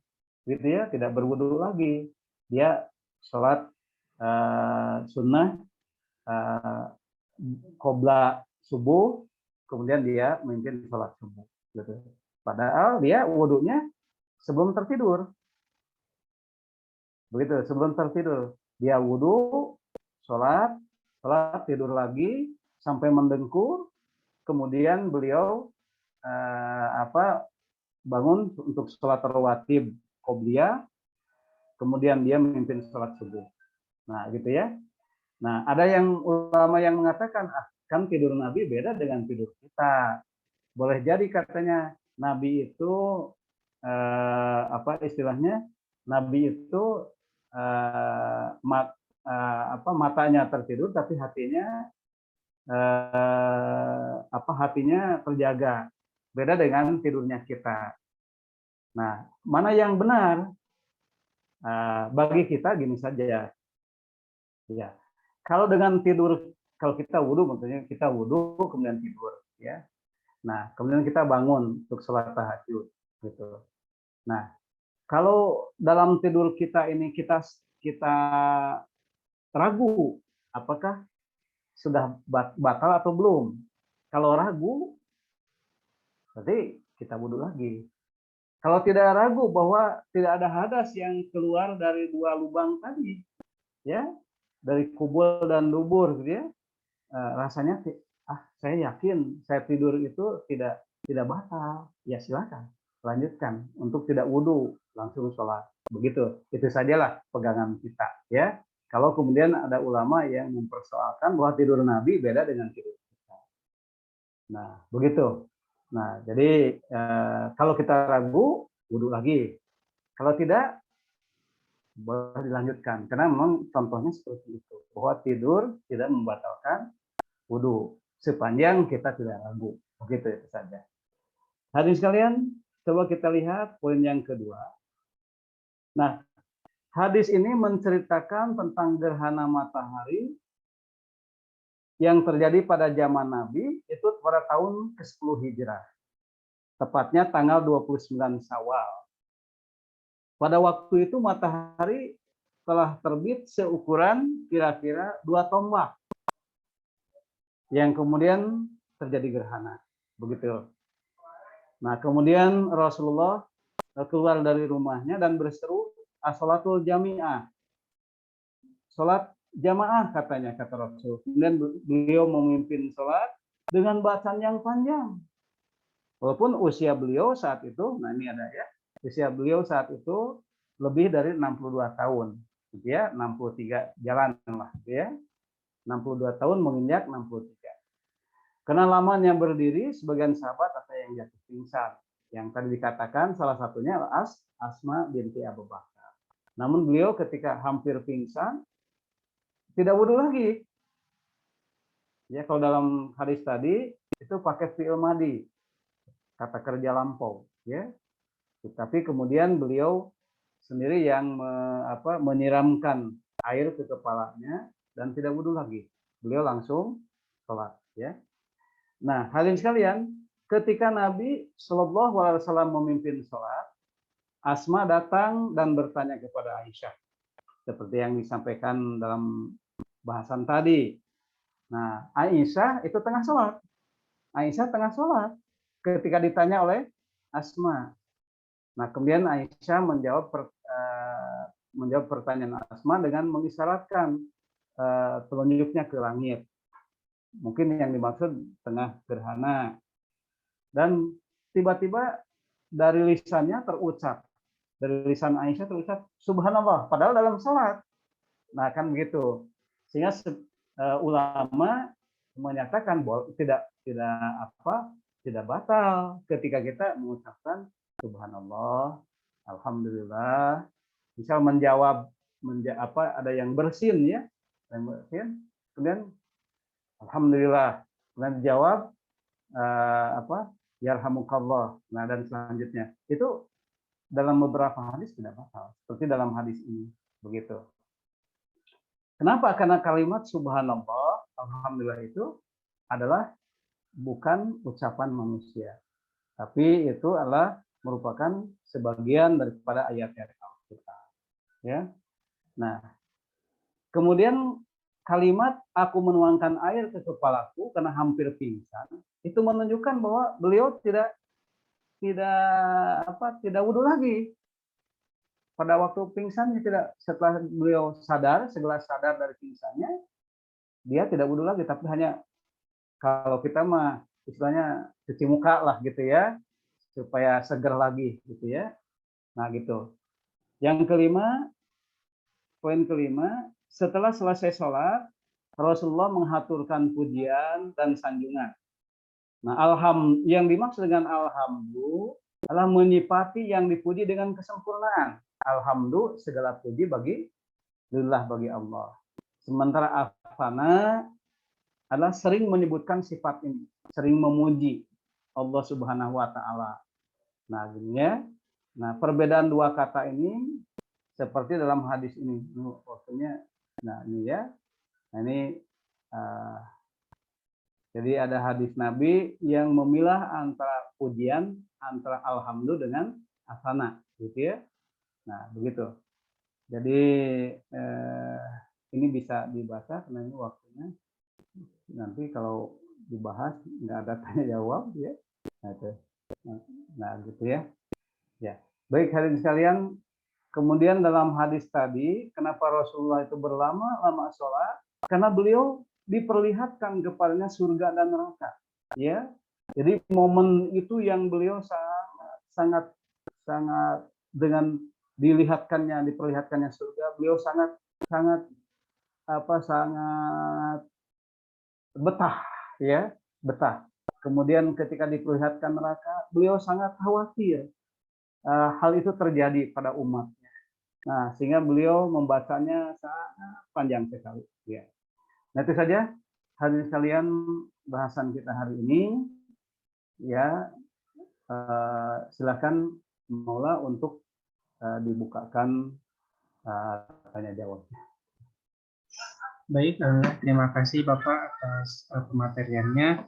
gitu ya, tidak berwudu lagi. Dia sholat sunnah qobla subuh, kemudian dia memimpin sholat subuh, gitu. Padahal dia wudunya sebelum tertidur, begitu. Sebelum tertidur dia wudu, sholat tidur lagi sampai mendengkur, kemudian beliau bangun untuk sholat rawatib qobliyah, kemudian dia memimpin sholat subuh. Nah, gitu ya. Nah, ada yang ulama yang mengatakan, kan tidur Nabi beda dengan tidur kita. Boleh jadi katanya Nabi itu istilahnya, Nabi itu matanya tertidur tapi hatinya terjaga. Beda dengan tidurnya kita. Nah, mana yang benar? Bagi kita gini saja. Ya. Kalau dengan tidur, kalau kita wudhu, maksudnya kita wudhu kemudian tidur, ya. Nah, kemudian kita bangun untuk sholat tahajud, gitu. Nah, kalau dalam tidur kita ini kita ragu, apakah sudah batal atau belum? Kalau ragu, berarti kita wudhu lagi. Kalau tidak ragu bahwa tidak ada hadas yang keluar dari dua lubang tadi, ya, dari kubul dan dubur, gitu ya, rasanya saya yakin saya tidur itu tidak batal, ya silakan lanjutkan untuk tidak wudhu, langsung sholat, begitu. Itu sajalah pegangan kita, ya. Kalau kemudian ada ulama yang mempersoalkan bahwa tidur Nabi beda dengan tidur kita, nah begitu. Nah, jadi kalau kita ragu, wudhu lagi. Kalau tidak, boleh dilanjutkan. Karena memang contohnya seperti itu, bahwa tidur tidak membatalkan wudhu sepanjang kita tidak ragu. Begitu itu saja. Hadirin sekalian, coba kita lihat poin yang kedua. Nah, hadis ini menceritakan tentang gerhana matahari yang terjadi pada zaman Nabi itu pada tahun ke-10 Hijrah. Tepatnya tanggal 29 Syawal. Pada waktu itu matahari telah terbit seukuran kira-kira 2 tombak. Yang kemudian terjadi gerhana. Begitu. Nah, kemudian Rasulullah keluar dari rumahnya dan berseru as-salatul jami'ah. Salat jamaah katanya, kata Rasul. Kemudian beliau memimpin salat dengan bacaan yang panjang. Walaupun usia beliau saat itu, nah ini ada ya, usia beliau saat itu lebih dari 62 tahun. Gitu ya, 63 jalan lah gitu ya. 62 tahun menginjak 63. Karena lamanya berdiri, sebagian sahabat ada yang jatuh pingsan. Yang tadi dikatakan salah satunya adalah Asma binti Abu Bakar. Namun beliau ketika hampir pingsan, tidak wudhu lagi. Ya, kalau dalam hadis tadi itu pakai fi'il madi, kata kerja lampau. Ya, tapi kemudian beliau sendiri yang menyiramkan air ke kepalanya dan tidak wudhu lagi. Beliau langsung sholat. Ya. Nah, hadirin sekalian, ketika Nabi Shallallahu Alaihi Wasallam memimpin sholat, Asma datang dan bertanya kepada Aisyah, seperti yang disampaikan dalam bahasan tadi. Nah, Aisyah itu tengah sholat. Aisyah tengah sholat ketika ditanya oleh Asma. Nah, kemudian Aisyah menjawab pertanyaan Asma dengan mengisyaratkan telunjuknya ke langit. Mungkin yang dimaksud tengah gerhana. Dan tiba-tiba dari lisannya terucap, dari lisan Aisyah terucap subhanallah, padahal dalam sholat. Nah, kan begitu. Sehingga ulama menyatakan bahwa tidak batal ketika kita mengucapkan subhanallah, alhamdulillah. Misal menjawab ada yang bersin ya, yang bersin, kemudian alhamdulillah, kemudian dijawab yarhamukallah. Nah, dan selanjutnya itu dalam beberapa hadis tidak batal, seperti dalam hadis ini, begitu. Kenapa? Karena kalimat subhanallah, alhamdulillah itu adalah bukan ucapan manusia, tapi itu adalah merupakan sebagian daripada ayat-ayat Al-Quran. Ya. Nah, kemudian kalimat aku menuangkan air ke kepalaku karena hampir pingsan, itu menunjukkan bahwa beliau tidak wudhu lagi. Pada waktu pingsannya tidak, setelah beliau sadar, segera sadar dari pingsannya, dia tidak wudhu lagi, tapi hanya kalau kita mah istilahnya cuci muka lah gitu ya, supaya seger lagi gitu ya. Nah gitu. Yang kelima, poin kelima, setelah selesai sholat, Rasulullah menghaturkan pujian dan sanjungan. Nah, yang dimaksud dengan alhamdulillah adalah menyifati yang dipuji dengan kesempurnaan. Alhamdulillah, segala puji bagi Allah. Sementara afana adalah sering menyebutkan sifat ini, sering memuji Allah Subhanahu wa taala. Nah, gini ya. Nah, perbedaan dua kata ini seperti dalam hadis ini. Waktunya nah ini ya. Nah, ini jadi ada hadis Nabi yang memilah antara pujian antara alhamdulillah dengan asana, gitu ya. Nah, begitu. Jadi ini bisa dibaca karena ini waktunya. Nanti kalau dibahas nggak ada tanya jawab ya. Nah, gitu ya. Ya. Baik hadirin sekalian, kemudian dalam hadis tadi, kenapa Rasulullah itu berlama-lama sholat? Karena beliau diperlihatkan kepadanya surga dan neraka. Ya. Jadi momen itu yang beliau sangat dengan diperlihatkannya surga, beliau sangat betah ya, betah. Kemudian ketika diperlihatkan neraka, beliau sangat khawatir hal itu terjadi pada umatnya. Nah, sehingga beliau membacanya sangat panjang sekali. Ya. Nah, itu saja hadirin sekalian bahasan kita hari ini. Ya, silakan Maula untuk dibukakan tanya jawabnya. Baik, terima kasih Bapak atas pemateriannya.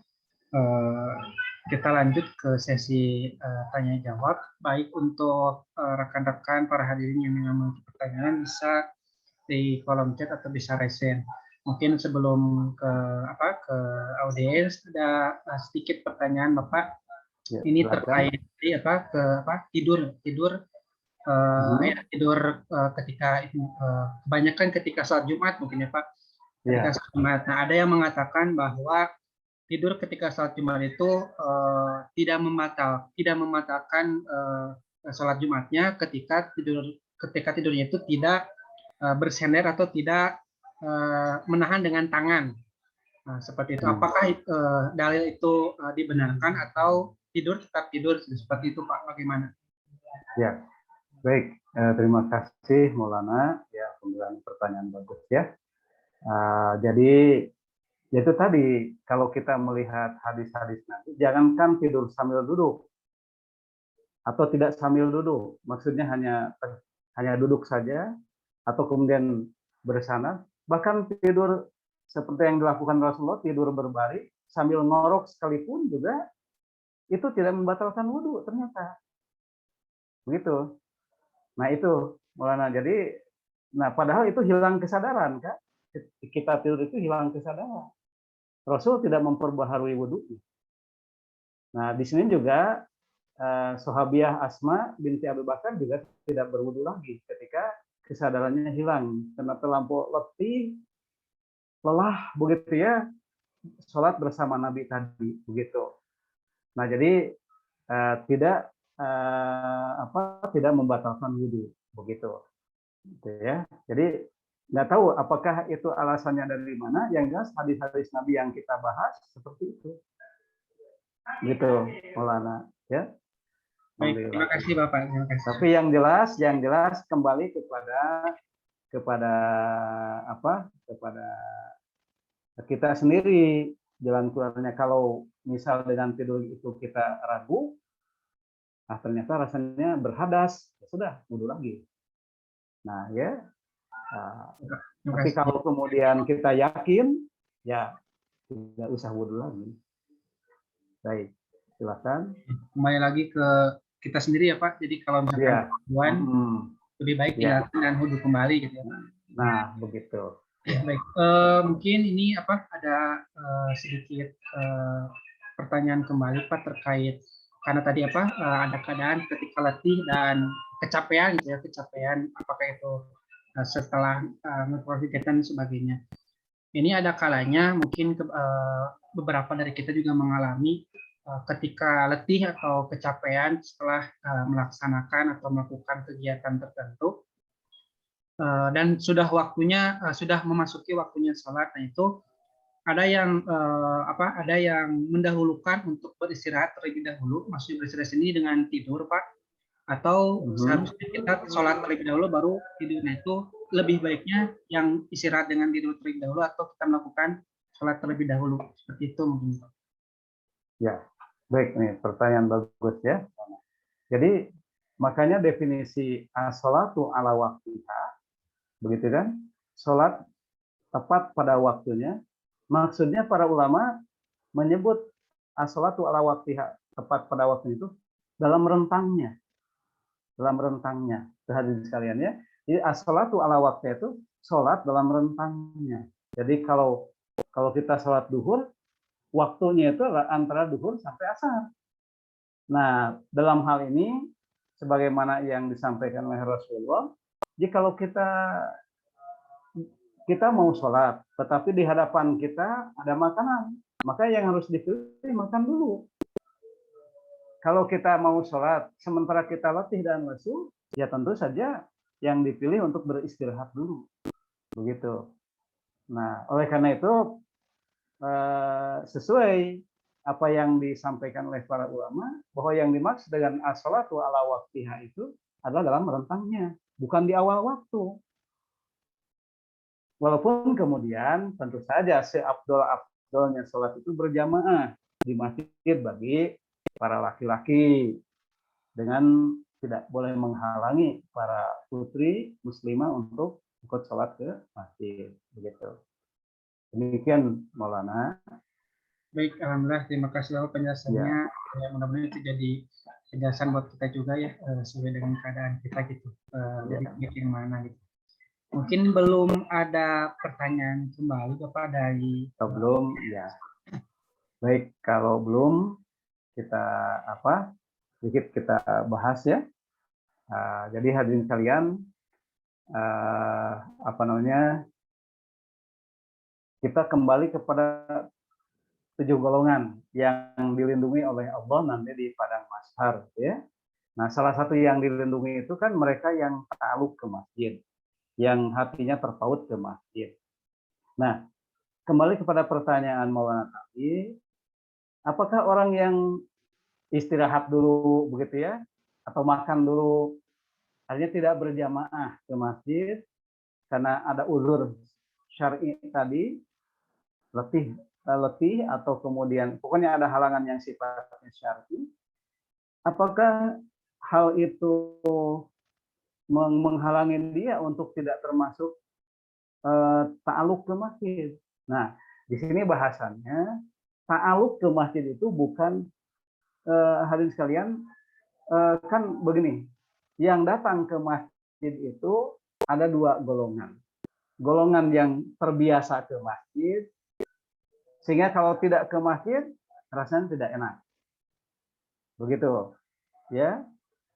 Kita lanjut ke sesi tanya jawab. Baik untuk rekan-rekan para hadirin yang memiliki pertanyaan bisa di kolom chat atau bisa raise. Mungkin sebelum ke audiens ada sedikit pertanyaan Bapak. Ya, Ini silakan. terkait tidur tidur ketika kebanyakan ketika sholat Jumat mungkin ya Pak. Ketika Ya, sholat Jumat. Nah, ada yang mengatakan bahwa tidur ketika sholat Jumat itu tidak membatalkan sholat Jumatnya ketika tidurnya itu tidak bersender atau tidak menahan dengan tangan. Nah, seperti itu. Apakah dalil itu dibenarkan atau tetap tidur seperti itu Pak? Bagaimana? ya. Baik, terima kasih Maulana. Ya, pemilihan pertanyaan bagus ya. Jadi itu tadi kalau kita melihat hadis-hadis nanti, jangankan tidur sambil duduk atau tidak sambil duduk, maksudnya hanya duduk saja atau kemudian bersandar, bahkan tidur seperti yang dilakukan Rasulullah, tidur berbaring sambil ngorok sekalipun juga itu tidak membatalkan wudhu ternyata. Begitu. Nah itu Maulana. Jadi, nah padahal itu hilang kesadaran kan? Kita tidur itu hilang kesadaran. Rasul tidak memperbaharui wudhu. Nah di sini juga Sahabiah Asma binti Abu Bakar juga tidak berwudhu lagi ketika kesadarannya hilang karena terlampau letih, lelah begitu ya, sholat bersama Nabi tadi begitu. Nah jadi tidak membatalkan wudhu begitu. Gitu ya. Jadi nggak tahu apakah itu alasannya dari mana. Yang jelas hadis-hadis Nabi yang kita bahas seperti itu. Gitu, Maulana. Ya. Baik, terima kasih Bapak. Terima kasih. Tapi yang jelas kembali kepada kita sendiri jalan keluarnya. Kalau misal dengan tidur itu kita ragu, ternyata rasanya berhadas, ya sudah wudhu lagi. Nah ya, tapi kalau kemudian kita yakin, ya tidak usah wudhu lagi. Baik, silakan. Kembali lagi ke kita sendiri ya Pak. Jadi kalau misalkan kemajuan, lebih baik tinggalkan dan wudhu kembali gitu ya Pak. Nah, begitu. Baik, mungkin ini ada sedikit pertanyaan kembali Pak terkait karena tadi ada keadaan ketika letih dan kecapean gitu ya, kecapean apakah itu setelah melakukan kegiatan dan sebagainya. Ini ada kalanya mungkin beberapa dari kita juga mengalami ketika letih atau kecapean setelah melaksanakan atau melakukan kegiatan tertentu dan sudah memasuki waktunya sholat. Nah itu ada yang mendahulukan untuk beristirahat terlebih dahulu, maksudnya beristirahat sini dengan tidur Pak, atau seharusnya kita sholat terlebih dahulu baru tidur. Nah itu lebih baiknya yang istirahat dengan tidur terlebih dahulu atau kita melakukan sholat terlebih dahulu, seperti itu mungkin Pak. Ya, baik nih pertanyaan bagus ya. Jadi makanya definisi as-sholatu ala waktiha, begitu kan? Sholat tepat pada waktunya. Maksudnya para ulama menyebut as-sholatu ala waktiha, tepat pada waktu itu dalam rentangnya. Dalam rentangnya. Hadirin sekalian ya. Jadi as-sholatu ala waktiha itu sholat dalam rentangnya. Jadi kalau kita sholat duhur, waktunya itu antara duhur sampai asar. Nah, dalam hal ini, sebagaimana yang disampaikan oleh Rasulullah, jikalau kita mau sholat, tetapi di hadapan kita ada makanan, maka yang harus dipilih makan dulu. Kalau kita mau sholat, sementara kita letih dan lesu, ya tentu saja yang dipilih untuk beristirahat dulu. Begitu. Nah, oleh karena itu, sesuai apa yang disampaikan oleh para ulama, bahwa yang dimaksud dengan as-sholatu ala waktiha itu adalah dalam rentangnya. bukan di awal waktu. Walaupun kemudian tentu saja seabdol-abdolnya sholat itu berjamaah di masjid bagi para laki-laki dengan tidak boleh menghalangi para putri muslimah untuk ikut sholat ke masjid. Begitu. Demikian Maulana. Baik, alhamdulillah, terima kasih Bapak penjelasannya. Ya, mudah-mudahan itu jadi penjelasan buat kita juga ya, sesuai dengan keadaan kita gitu. Lebih baik yang mana gitu. Mungkin belum ada pertanyaan kembali Bapak dari Belum, ya. Baik, kalau belum kita sedikit kita bahas ya. Jadi hadirin sekalian, kita kembali kepada 7 golongan yang dilindungi oleh Allah nanti di padang mahsyar ya. Nah, salah satu yang dilindungi itu kan mereka yang ta'aluk ke masjid, yang hatinya terpaut ke masjid. Nah, kembali kepada pertanyaan Maulana tadi, apakah orang yang istirahat dulu begitu ya, atau makan dulu, artinya tidak berjamaah ke masjid karena ada uzur syar'i tadi, letih atau kemudian pokoknya ada halangan yang sifatnya syar'i, apakah hal itu menghalangi dia untuk tidak termasuk ta'aluk ke masjid? Nah, di sini bahasannya ta'aluk ke masjid itu bukan hadirin sekalian, kan begini, yang datang ke masjid itu ada 2 golongan. Golongan yang terbiasa ke masjid, sehingga kalau tidak ke masjid rasanya tidak enak. Begitu. Ya.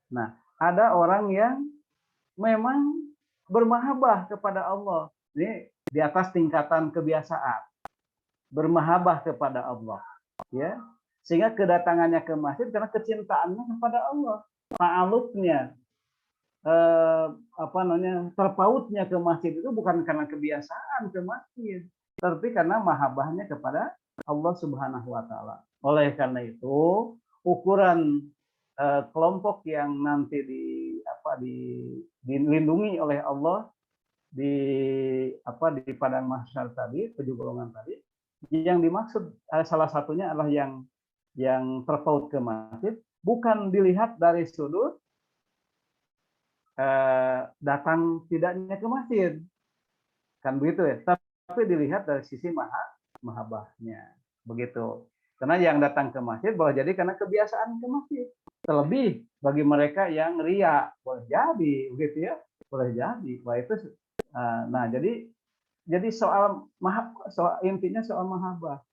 Nah, ada orang yang memang bermahabbah kepada Allah. Ini di atas tingkatan kebiasaan. Bermahabbah kepada Allah. Ya. Sehingga kedatangannya ke masjid karena kecintaannya kepada Allah. Ta'aluknya, terpautnya ke masjid itu bukan karena kebiasaan ke masjid, tapi karena mahabbahnya kepada Allah Subhanahu wa taala. Oleh karena itu, ukuran kelompok yang nanti dilindungi oleh Allah di padang mahsyar tadi, 7 golongan tadi, yang dimaksud salah satunya adalah yang terpaut ke masjid, bukan dilihat dari sudut datang tidaknya ke masjid, kan begitu ya, tapi dilihat dari sisi mahabbahnya, begitu. Karena yang datang ke masjid boleh jadi karena kebiasaan ke masjid, terlebih bagi mereka yang ria, boleh jadi begitu ya, boleh jadi. Wah itu, nah jadi soal intinya soal mahabbah.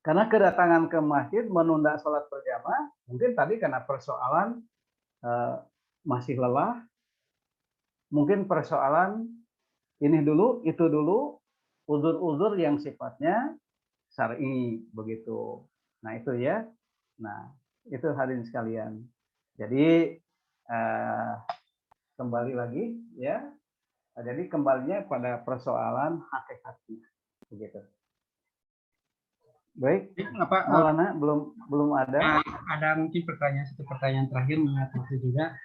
Karena kedatangan ke masjid menunda sholat berjamaah mungkin tadi karena persoalan masih lelah, mungkin persoalan ini dulu, itu dulu, uzur-uzur yang sifatnya syar'i begitu. Nah itu ya. Nah itu hadirin sekalian. Jadi kembali lagi ya. Jadi kembalinya pada persoalan hakikatnya begitu. Baik, Maulana belum ada. Ada mungkin satu pertanyaan terakhir mengenai itu juga.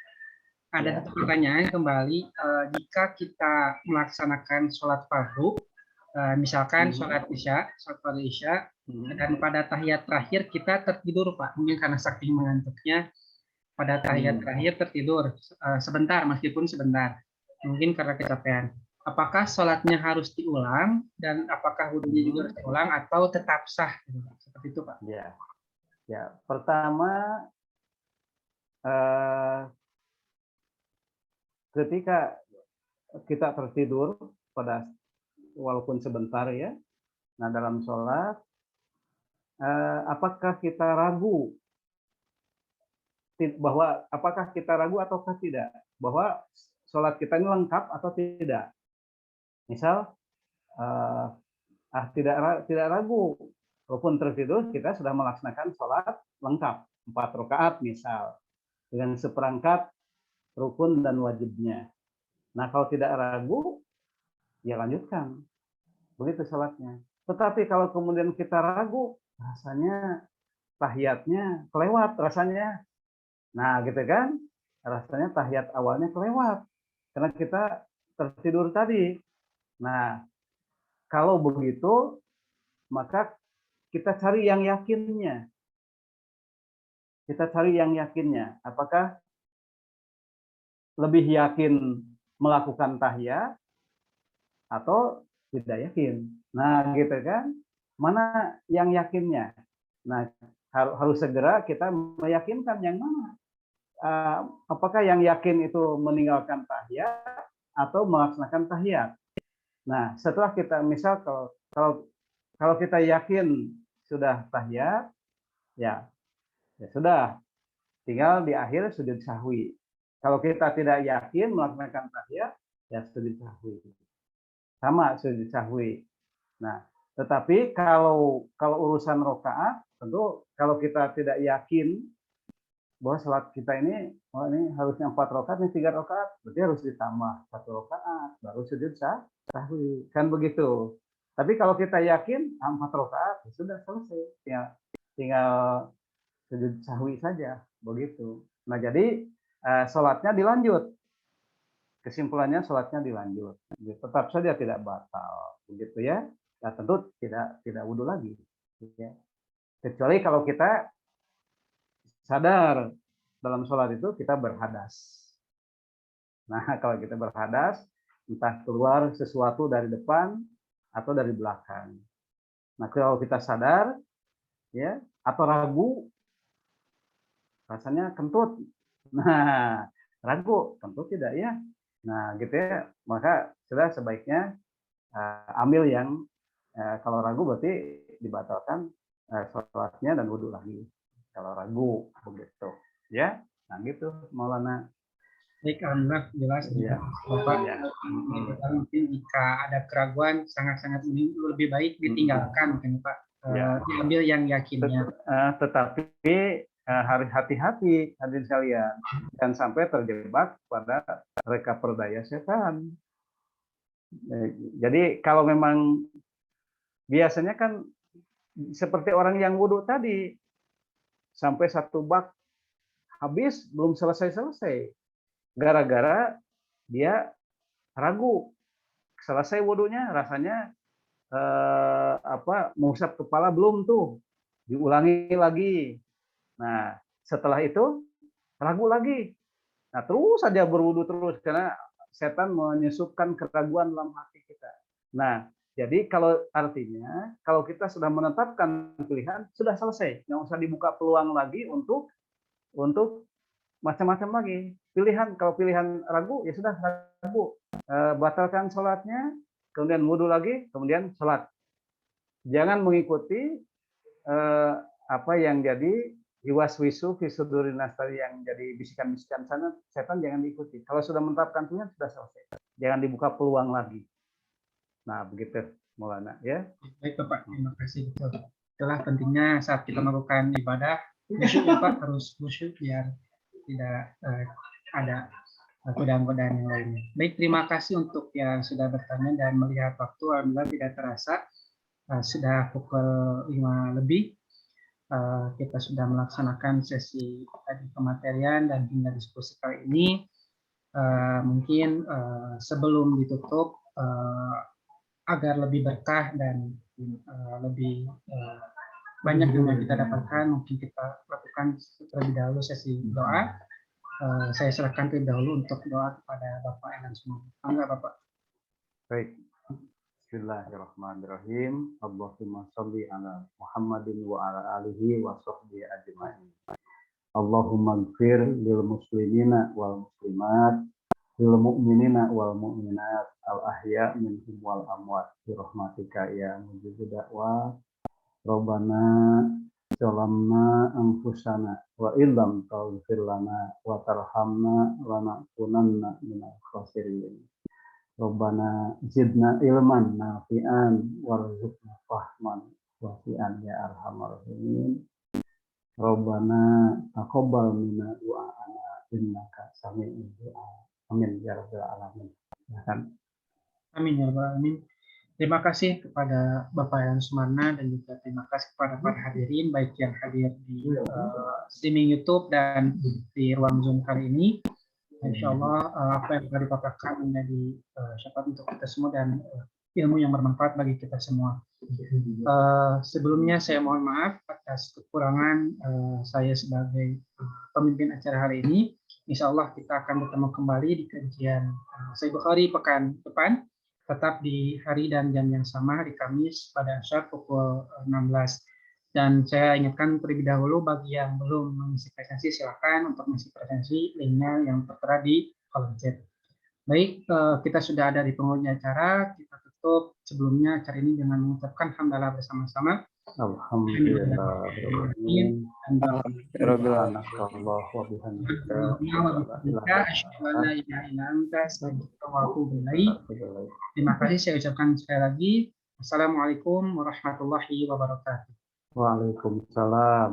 Ada satu pertanyaan kembali, jika kita melaksanakan sholat fardu, misalkan sholat fardu isya, dan pada tahiyat terakhir kita tertidur Pak, mungkin karena saking mengantuknya, pada tahiyat terakhir tertidur sebentar, meskipun sebentar, mungkin karena kecapean. Apakah sholatnya harus diulang dan apakah wudhunya juga harus diulang atau tetap sah? Seperti itu Pak. Ya. Pertama, ketika kita tertidur walaupun sebentar ya, nah dalam sholat, apakah kita ragu ataukah tidak bahwa sholat kita ini lengkap atau tidak? Misal tidak ragu, walaupun tertidur kita sudah melaksanakan sholat lengkap 4 rakaat misal dengan seperangkat rukun dan wajibnya. Nah kalau tidak ragu ya lanjutkan begitu sholatnya. Tetapi kalau kemudian kita ragu, rasanya tahiyatnya kelewat rasanya. Nah gitu kan, rasanya tahiyat awalnya kelewat. karena kita tertidur tadi. Nah, kalau begitu, maka kita cari yang yakinnya. Kita cari yang yakinnya. Apakah lebih yakin melakukan tahiyat atau tidak yakin? Nah, gitu kan? Mana yang yakinnya? Nah, harus segera kita meyakinkan yang mana. Apakah yang yakin itu meninggalkan tahiyat atau melaksanakan tahiyat? Nah, setelah kita misal kalau kita yakin sudah tahiyat, ya sudah, tinggal di akhir sujud sahwi. Kalau kita tidak yakin melaksanakan tahiyat, ya sujud sahwi. Sama sujud sahwi. Nah, tetapi kalau urusan rakaat, tentu kalau kita tidak yakin bahwa sholat kita ini, ini harusnya 4 rakaat, ini 3 rakaat, berarti harus ditambah 1 rakaat, baru sujud sahwi. Kan begitu. Tapi kalau kita yakin 4 rakaat, ya sudah selesai. Tinggal sujud sahwi saja, begitu. Nah, jadi sholatnya dilanjut. Kesimpulannya sholatnya dilanjut. Tetap saja tidak batal, begitu ya. Nah, tentu tidak wudhu lagi. Ya. Kecuali kalau kita sadar dalam sholat itu kita berhadas. Nah, kalau kita berhadas, entah keluar sesuatu dari depan atau dari belakang. Nah, kalau kita sadar, ya, atau ragu, rasanya kentut. Nah, ragu, kentut tidak ya. Nah, gitu ya. Maka sudah sebaiknya ambil yang kalau ragu berarti dibatalkan sholatnya dan wudhu lagi. Kalau ragu begitu, ya. Nah, gitu, Maulana. Baik, alhamdulillah jelas Ya. Bapak. Ya. Mungkin jika ada keraguan sangat-sangat ini lebih baik ditinggalkan, kan Pak. Ya. Diambil yang yakinnya. Tetapi harus hati-hati hadirin sekalian, jangan sampai terjebak pada reka perdaya setan. Jadi kalau memang biasanya kan seperti orang yang wudhu tadi, sampai 1 bak habis belum selesai, gara-gara dia ragu. Selesai wudhunya rasanya mengusap kepala belum tuh, diulangi lagi. Nah, setelah itu ragu lagi. Nah, terus saja berwudu terus karena setan menyusupkan keraguan dalam hati kita. Nah, jadi artinya kalau kita sudah menetapkan pilihan sudah selesai, nggak usah dibuka peluang lagi untuk macam-macam lagi. Kalau pilihan ragu ya sudah ragu, batalkan sholatnya, kemudian wudu lagi, kemudian sholat. Jangan mengikuti apa yang jadi hiwaswisu fisudurinas tadi, yang jadi bisikan-bisikan sana, setan jangan diikuti. Kalau sudah menetapkan pilihan sudah selesai, jangan dibuka peluang lagi. Nah, begitu Maulana ya. Baik Bapak, terima kasih. Itulah pentingnya saat kita melakukan ibadah, khusyuk ya Pak, harus khusyuk biar tidak ada godaan-godaan yang lainnya. Baik, terima kasih untuk yang sudah bertanya dan melihat waktu. Alhamdulillah tidak terasa sudah pukul 5 lebih. Kita sudah melaksanakan sesi kematerian dan hingga diskusi kali ini. Mungkin sebelum ditutup, agar lebih berkah dan lebih banyak yang kita dapatkan, mungkin kita lakukan terlebih dahulu sesi doa. Saya serahkan terlebih dahulu untuk doa kepada Bapak Enan semua. Enggak Bapak? Baik. Bismillahirrahmanirrahim. Allahumma sholli ala Muhammadin wa ala alihi wa sahbihi ajma'in. Allahumma ighfir lil muslimina wal muslimat, lil mu'minina wal mu'minat, al ahya minhum wal amwat, bi rahmatika ya mujibud da'wat. Rabbana zalamna anfusana wa illam taghfir lana wa tarhamna lanakunanna minal khasirin. Rabbana zidna ilman nafi'an warzuqna fahman wasi'an ya arhamar rahimin. Rabbana taqabbal minna du'ana innaka sami'ud du'a. Amin ya rabbal alamin. Amin ya rabbal alamin. Terima kasih kepada Bapak Enan Sumarna dan juga terima kasih kepada para hadirin baik yang hadir di streaming YouTube dan di ruang Zoom kali ini. Insya Allah apa yang telah dipaparkan menjadi syafaat untuk kita semua dan ilmu yang bermanfaat bagi kita semua. Sebelumnya saya mohon maaf atas kekurangan saya sebagai pemimpin acara hari ini. Insya Allah kita akan bertemu kembali di kajian Sahih Bukhari pekan depan, tetap di hari dan jam yang sama, hari Kamis pada asyar pukul 16. Dan saya ingatkan terlebih dahulu bagi yang belum mengisi presensi, silakan untuk mengisi presensi, linknya yang tertera di kolom chat. Baik, kita sudah ada di penghujung acara. Kita tutup sebelumnya acara ini dengan mengucapkan hamdalah bersama-sama. Alhamdulillah. Terima kasih saya ucapkan sekali lagi. Assalamualaikum warahmatullahi wabarakatuh. Waalaikumsalam.